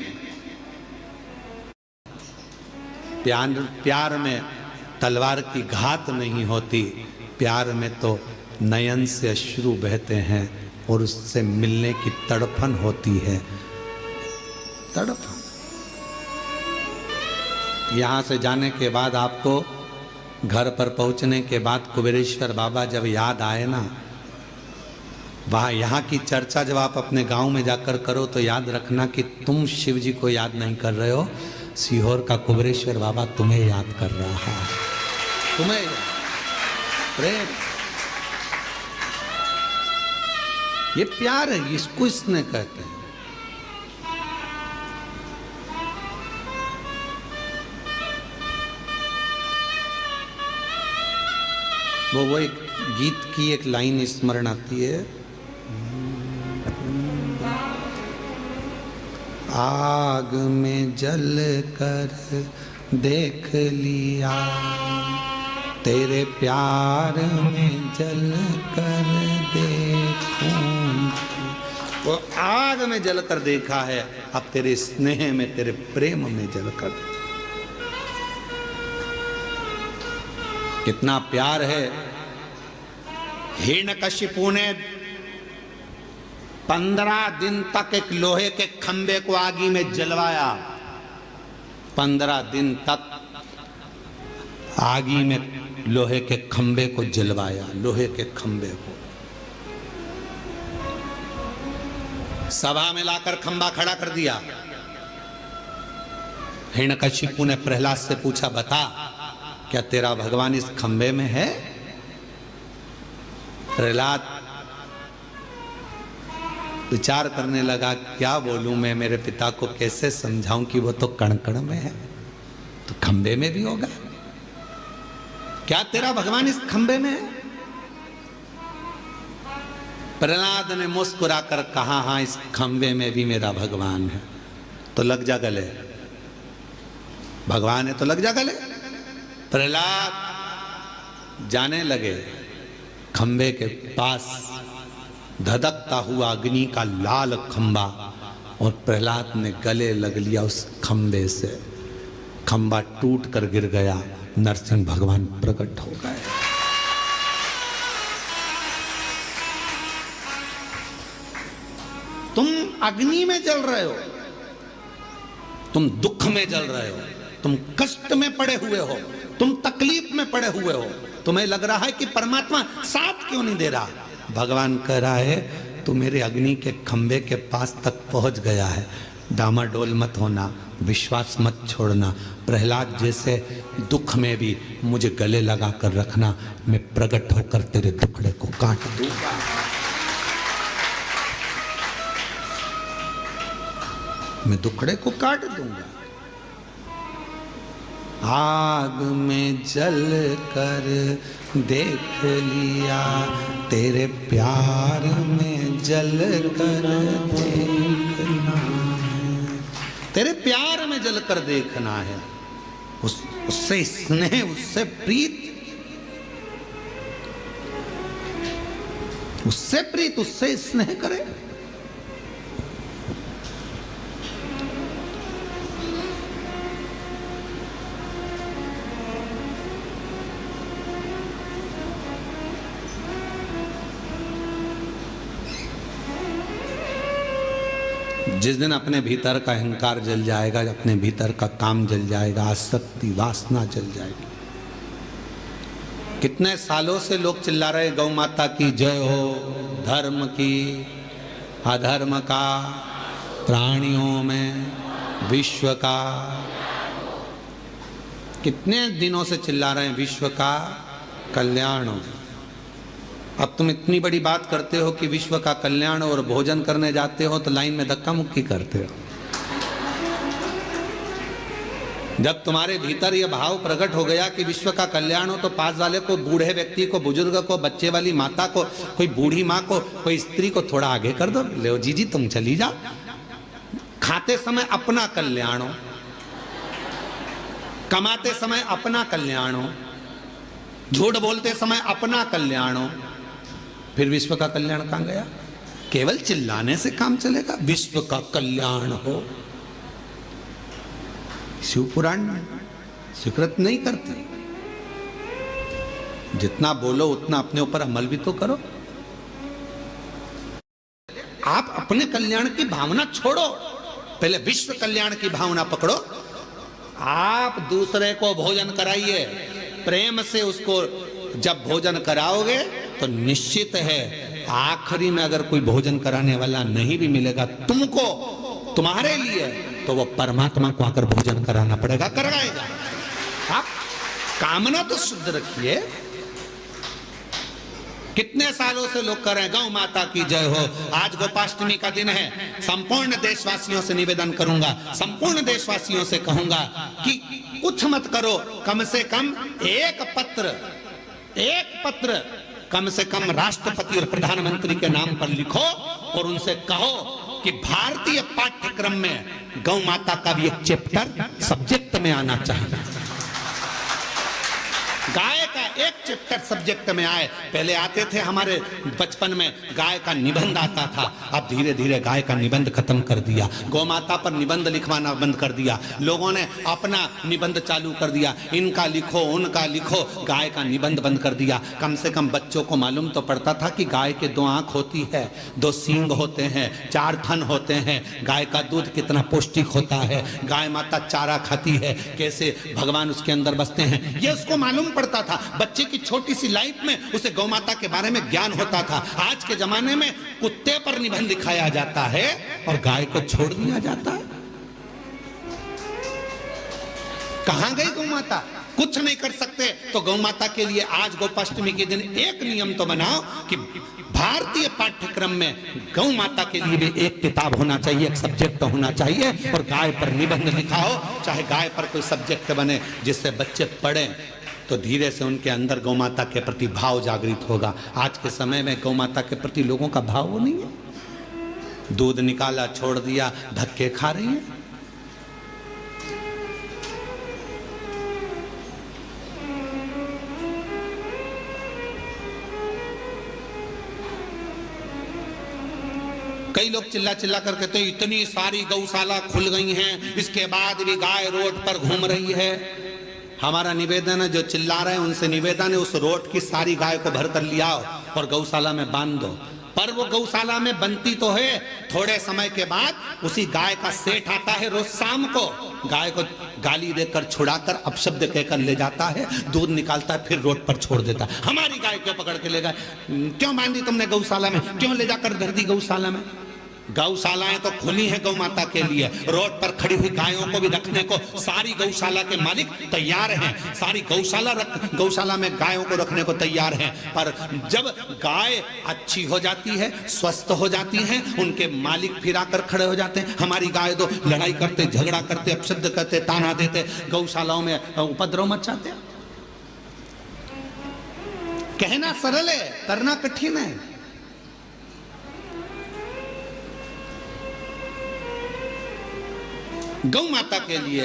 प्यार में तलवार की घात नहीं होती, प्यार में तो नयन से अश्रु बहते हैं और उससे मिलने की तड़पन होती है, तड़पन। यहाँ से जाने के बाद आपको घर पर पहुँचने के बाद कुबेरेश्वर बाबा जब याद आए ना, वहाँ यहाँ की चर्चा जब आप अपने गांव में जाकर करो तो याद रखना कि तुम शिव जी को याद नहीं कर रहे हो, सीहोर का कुबेरेश्वर बाबा तुम्हें याद कर रहा है। तुम्हें प्रेम, ये प्यार है, इसको इसने कहते हैं। वो एक गीत की एक लाइन स्मरण आती है, आग में जल कर देख लिया, तेरे प्यार में जल कर देखूं। वो आग में जल कर देखा है, अब तेरे स्नेह में, तेरे प्रेम में जल कर। कितना प्यार है। हिरण्यकशिपु ने 15 दिन तक एक लोहे के खंबे को आगी में जलवाया। 15 दिन तक आगी में लोहे के खंबे को जलवाया, लोहे के खंबे को। सभा में लाकर खंबा खड़ा कर दिया। हिरण्यकशिपु ने प्रहलाद से पूछा, बता क्या तेरा भगवान इस खंबे में है? प्रहलाद विचार करने लगा, क्या बोलूं मैं, मेरे पिता को कैसे समझाऊं कि वो तो कण कण में है, तो खंबे में भी होगा। क्या तेरा भगवान इस खंबे में है? प्रहलाद ने मुस्कुराकर कहा, हाँ इस खंबे में भी मेरा भगवान है। तो लग जा गले, भगवान है तो लग जा गले। प्रहलाद जाने लगे। खंबे के पास धधकता हुआ अग्नि का लाल खंबा, और प्रहलाद ने गले लग लिया उस खंबे से। खंबा टूट कर गिर गया, नरसिंह भगवान प्रकट हो गए। तुम अग्नि में जल रहे हो, तुम दुख में जल रहे हो, तुम कष्ट में पड़े हुए हो, तुम तकलीफ में पड़े हुए हो। तुम्हें लग रहा है कि परमात्मा साथ क्यों नहीं दे रहा? भगवान कह रहा है तू मेरे अग्नि के खंबे के पास तक पहुंच गया है, डामाडोल मत होना, विश्वास मत छोड़ना। प्रहलाद जैसे दुख में भी मुझे गले लगा कर रखना, मैं प्रकट होकर तेरे टुकड़े को काट दूंगा। मैं टुकड़े को काट दूंगा। आग में जल कर देख लिया, तेरे प्यार में जल कर देखना है, तेरे प्यार में जल कर देखना है। उससे स्नेह, उससे प्रीत, उससे प्रीत, उससे स्नेह करे। जिस दिन अपने भीतर का अहंकार जल जाएगा, अपने भीतर का काम जल जाएगा, आसक्ति वासना जल जाएगी। कितने सालों से लोग चिल्ला रहे गौ माता की जय हो, धर्म की, अधर्म का, प्राणियों में, विश्व का। कितने दिनों से चिल्ला रहे हैं विश्व का कल्याण हो। अब तुम इतनी बड़ी बात करते हो कि विश्व का कल्याण, और भोजन करने जाते हो तो लाइन में धक्का मुक्की करते हो। जब तुम्हारे भीतर यह भाव प्रकट हो गया कि विश्व का कल्याण हो, तो पास वाले को, बूढ़े व्यक्ति को, बुजुर्ग को, बच्चे वाली माता को, कोई बूढ़ी माँ को, कोई स्त्री को थोड़ा आगे कर दो। ले जी तुम चली जाओ। खाते समय अपना कल्याण हो, कमाते समय अपना कल्याण हो, झूठ बोलते समय अपना कल्याण हो, फिर विश्व का कल्याण कहां गया? केवल चिल्लाने से काम चलेगा? विश्व का कल्याण हो। शिव पुराण स्वीकृत नहीं करते। जितना बोलो उतना अपने ऊपर अमल भी तो करो। आप अपने कल्याण की भावना छोड़ो, पहले विश्व कल्याण की भावना पकड़ो। आप दूसरे को भोजन कराइए, प्रेम से उसको जब भोजन कराओगे तो निश्चित है आखिरी में अगर कोई भोजन कराने वाला नहीं भी मिलेगा तुमको, तुम्हारे लिए, तो वो परमात्मा को आकर भोजन कराना पड़ेगा, कराएगा। आप कामना तो शुद्ध रखिए। कितने सालों से लोग कर रहे हैं गौ माता की जय हो। आज गोपाष्टमी का दिन है। संपूर्ण देशवासियों से निवेदन करूंगा, संपूर्ण देशवासियों से कहूंगा कि कुछ मत करो, कम से कम एक पत्र कम से कम राष्ट्रपति और प्रधानमंत्री के नाम पर लिखो और उनसे कहो कि भारतीय पाठ्यक्रम में गौ माता का भी एक चैप्टर सब्जेक्ट में आना चाहिए। गाय का एक चैप्टर सब्जेक्ट में आए। पहले आते थे हमारे बचपन में गाय का निबंध आता था, अब धीरे धीरे गाय का निबंध खत्म कर दिया। गौ माता पर निबंध लिखवाना बंद कर दिया। लोगों ने अपना निबंध चालू कर दिया, इनका लिखो उनका लिखो, गाय का निबंध बंद कर दिया। कम से कम बच्चों को मालूम तो पड़ता था कि गाय के 2 आंख होती है, 2 सींग होते हैं, 4 थन होते हैं, गाय का दूध कितना पौष्टिक होता है, गाय माता चारा खाती है, कैसे भगवान उसके अंदर बसते हैं, ये उसको मालूम पड़ता था। बच्चे की छोटी सी लाइफ में उसे गौ माता के बारे में ज्ञान होता था। आज के जमाने में कुत्ते पर निबंध दिखाया जाता है और गाय को छोड़ दिया जाता है। कहां गई गौ माता? कुछ नहीं कर सकते। तो गौ माता के लिए आज गोपाष्टमी के दिन एक नियम तो बनाओ कि भारतीय पाठ्यक्रम में गौ माता के लिए भी एक किताब होना चाहिए, एक सब्जेक्ट होना चाहिए, और गाय पर निबंध लिखा हो, चाहे गाय पर कोई सब्जेक्ट बने, जिससे बच्चे पढ़ें तो धीरे से उनके अंदर गौ माता के प्रति भाव जागृत होगा। आज के समय में गौ माता के प्रति लोगों का भाव वो नहीं है। दूध निकाला, छोड़ दिया, धक्के खा रही है। कई लोग चिल्ला चिल्ला कर कहते हैं इतनी सारी गौशाला खुल गई हैं, इसके बाद भी गाय रोड पर घूम रही है। हमारा निवेदन है, जो चिल्ला रहे हैं उनसे निवेदन है, उस रोड की सारी गाय को भर कर लिया और गौशाला में बांध दो। पर वो गौशाला में बनती तो है, थोड़े समय के बाद उसी गाय का सेठ आता है, रोज शाम को गाय को गाली देकर छुड़ाकर अपशब्द कहकर ले जाता है, दूध निकालता है, फिर रोड पर छोड़ देता है। हमारी गाय क्यों पकड़ के ले गए? क्यों बांधी तुमने गौशाला में? क्यों ले जाकर धर दी गौशाला में? गौशालाएं तो खुली हैं गौ माता के लिए, रोड पर खड़ी हुई गायों को भी रखने को सारी गौशाला के मालिक तैयार हैं, सारी गौशाला में गायों को रखने को तैयार हैं। पर जब गाय अच्छी हो जाती है, स्वस्थ हो जाती हैं, उनके मालिक फिर आकर खड़े हो जाते हैं। हमारी गाय तो लड़ाई करते, झगड़ा करते, अपशब्द करते, ताना देते, गौशालाओं में उपद्रव मचाते। कहना सरल है, करना कठिन है। गौ माता के लिए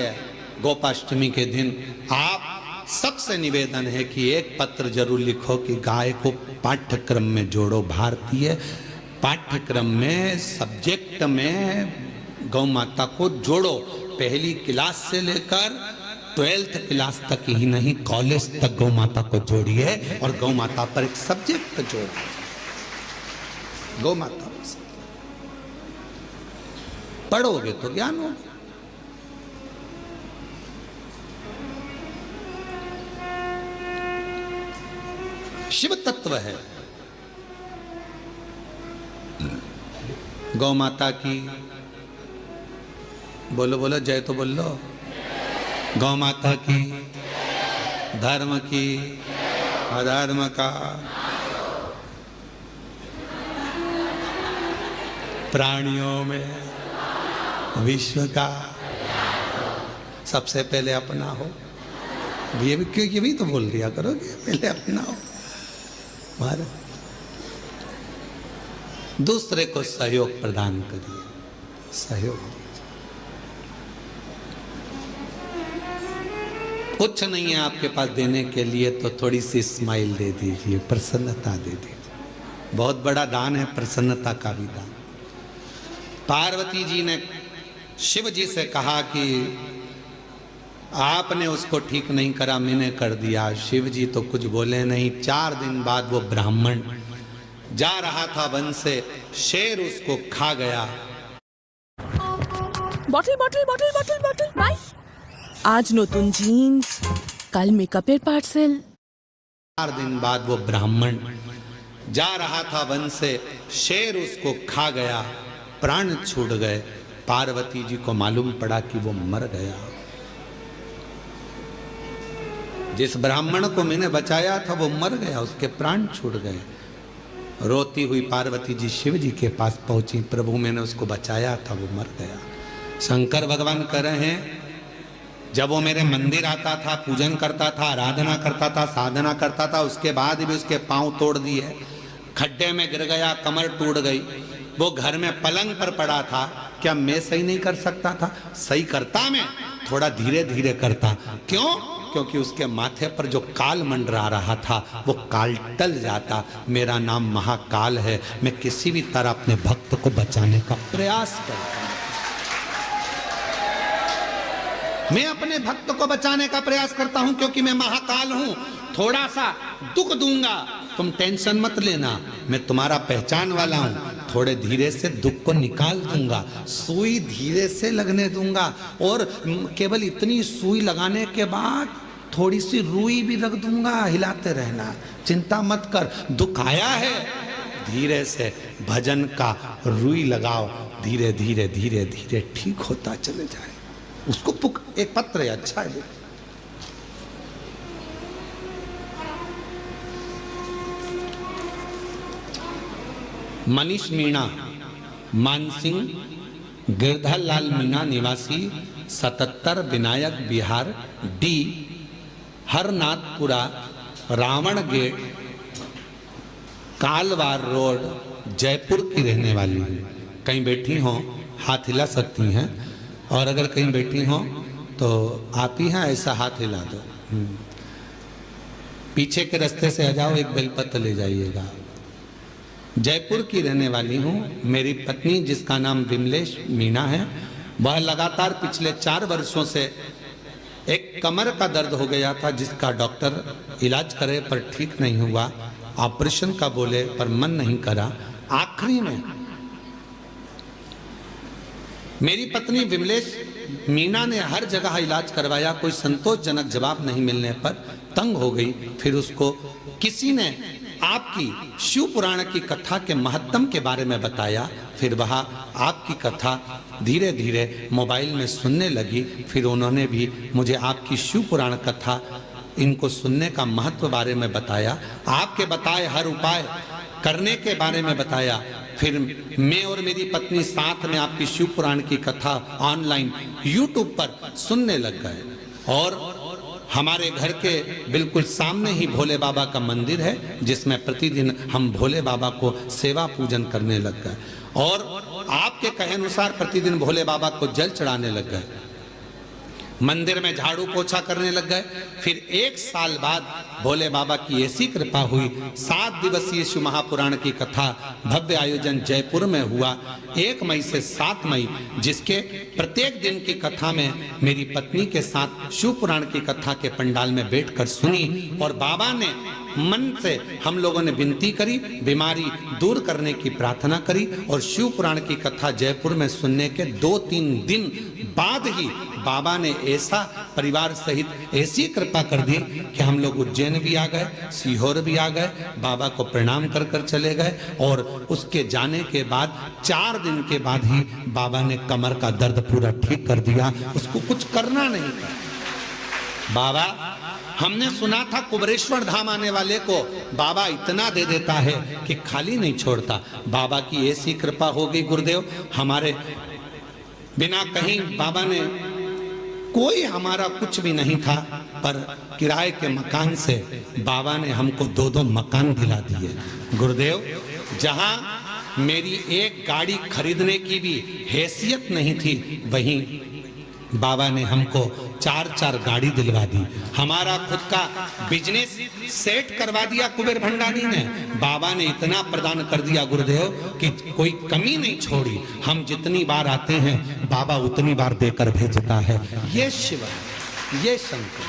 गोपाष्टमी के दिन आप सबसे निवेदन है कि एक पत्र जरूर लिखो कि गाय को पाठ्यक्रम में जोड़ो। भारतीय पाठ्यक्रम में, सब्जेक्ट में गौ माता को जोड़ो। पहली क्लास से लेकर 12th क्लास तक ही नहीं, कॉलेज तक गौ माता को जोड़िए और गौ माता पर एक सब्जेक्ट जोड़िए। गौ माता पढ़ोगे तो ज्ञान होगा। शिव तत्व है। गौ माता की बोलो बोलो जय तो बोल लो। गौ माता की, धर्म की, अधर्म का, प्राणियों में, विश्व का, सबसे पहले अपना हो। ये भी क्यों, ये भी तो बोल दिया करोगे, पहले अपना हो। दूसरे को सहयोग प्रदान करिए, सहयोग। कुछ नहीं है आपके पास देने के लिए तो थोड़ी सी स्माइल दे दीजिए, प्रसन्नता दे दीजिए। बहुत बड़ा दान है प्रसन्नता का भी दान। पार्वती जी ने शिव जी से कहा कि आपने उसको ठीक नहीं करा, मैंने कर दिया। शिव जी तो कुछ बोले नहीं। 4 दिन बाद वो ब्राह्मण जा रहा था वन से, शेर उसको खा गया। Bottle bottle bottle bottle bottle bye. আজ নতুন জিন্স, কাল মেকআপের পার্সেল। 4 दिन बाद वो ब्राह्मण जा रहा था वन से, शेर उसको खा गया, प्राण छूट गए। पार्वती जी को मालूम पड़ा कि वो मर गया। जिस ब्राह्मण को मैंने बचाया था वो मर गया, उसके प्राण छूट गए। रोती हुई पार्वती जी शिव जी के पास पहुंची, प्रभु मैंने उसको बचाया था, वो मर गया। शंकर भगवान कह रहे हैं, जब वो मेरे मंदिर आता था, पूजन करता था, आराधना करता था, साधना करता था, उसके बाद भी उसके पांव तोड़ दिए, खड्डे में गिर गया, कमर टूट गई, वो घर में पलंग पर पड़ा था, क्या मैं सही नहीं कर सकता था? सही करता, मैं थोड़ा धीरे धीरे करता। क्यों? क्योंकि उसके माथे पर जो काल मंडरा रहा था वो काल टल जाता। मेरा नाम महाकाल है, मैं किसी भी तरह अपने भक्त को बचाने का प्रयास करता हूं। मैं अपने भक्त को बचाने का प्रयास करता हूं क्योंकि मैं महाकाल हूं। थोड़ा सा दुख दूंगा, तुम टेंशन मत लेना, मैं तुम्हारा पहचान वाला हूं। थोड़े धीरे से दुख को निकाल दूंगा, सुई धीरे से लगने दूंगा, और केवल इतनी सुई लगाने के बाद थोड़ी सी रुई भी रख दूंगा, हिलाते रहना, चिंता मत कर। दुख आया है, धीरे से भजन का रुई लगाओ, धीरे धीरे धीरे धीरे ठीक होता चले जाए। उसको एक पत्र है, अच्छा है। मनीष मीणा, मानसिंह, गिरधर लाल मीणा निवासी 77 Vinayak Vihar, D Harnathpura, Ravan gate, Kalwar road, Jaipur की रहने वाली है। कहीं बैठी हो हाथ हिला सकती हैं, और अगर कहीं बैठी हो तो आप ही हैं, ऐसा हाथ हिला दो। पीछे के रास्ते से आ जाओ, एक बेलपत्र ले जाइएगा। जयपुर की रहने वाली हूँ। मेरी पत्नी जिसका नाम विमलेश मीणा है, वह लगातार पिछले 4 वर्षों से एक कमर का दर्द हो गया था, जिसका डॉक्टर इलाज करे पर ठीक नहीं हुआ, ऑपरेशन का बोले पर मन नहीं करा। आखिरी में मेरी पत्नी विमलेश मीणा ने हर जगह इलाज करवाया, कोई संतोषजनक जवाब नहीं मिलने पर तंग हो गई। फिर उसको किसी ने आपकी शिव पुराण की कथा के महत्तम के बारे में बताया। फिर वह आपकी कथा धीरे धीरे मोबाइल में सुनने लगी। फिर उन्होंने भी मुझे आपकी शिव पुराण कथा इनको सुनने का महत्व बारे में बताया, आपके बताए हर उपाय करने के बारे में बताया। फिर मैं और मेरी पत्नी साथ में आपकी शिव पुराण की कथा ऑनलाइन YouTube पर सुनने लग गए, और हमारे घर के बिल्कुल सामने ही भोले बाबा का मंदिर है, जिसमें प्रतिदिन हम भोले बाबा को सेवा पूजन करने लग गए, और आपके कहे अनुसार प्रतिदिन भोले बाबा को जल चढ़ाने लग गए, मंदिर में झाड़ू पोछा करने लग गए। फिर 1 साल बाद भोले बाबा की ऐसी कृपा हुई, 7 दिवसीय शिव महापुराण की कथा भव्य आयोजन जयपुर में हुआ 1 मई से 7 मई, जिसके प्रत्येक दिन की कथा में मेरी पत्नी के साथ शिव पुराण की कथा के पंडाल में बैठकर सुनी, और बाबा ने मन से हम लोगों ने विनती करी, बीमारी दूर करने की प्रार्थना करी, और शिव पुराण की कथा जयपुर में सुनने के 2-3 दिन बाद ही बाबा ने ऐसा परिवार सहित ऐसी कृपा कर दी कि हम लोग उज्जैन भी आ गए, सीहोर भी आ गए, बाबा को प्रणाम कर कर चले गए। और उसके जाने के बाद 4 दिन के बाद ही बाबा ने कमर का दर्द पूरा ठीक कर दिया, उसको कुछ करना नहीं था। बाबा, हमने सुना था कुबरेश्वर धाम आने वाले को बाबा इतना दे देता है कि खाली नहीं छोड़ता। बाबा की ऐसी कृपा हो गई गुरुदेव, हमारे बिना कहीं बाबा ने, कोई हमारा कुछ भी नहीं था, पर किराए के मकान से बाबा ने हमको 2-2 मकान दिला दिए। गुरुदेव, जहां मेरी एक गाड़ी खरीदने की भी हैसियत नहीं थी, वहीं बाबा ने हमको 4-4 गाड़ी दिलवा दी। हमारा खुद का बिजनेस सेट करवा दिया कुबेर भंडारी ने। बाबा ने इतना प्रदान कर दिया गुरुदेव कि कोई कमी नहीं छोड़ी। हम जितनी बार आते हैं बाबा उतनी बार देकर भेजता है। ये शिव है, ये शंकर।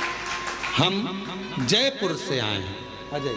हम जयपुर से आए हैं। अजय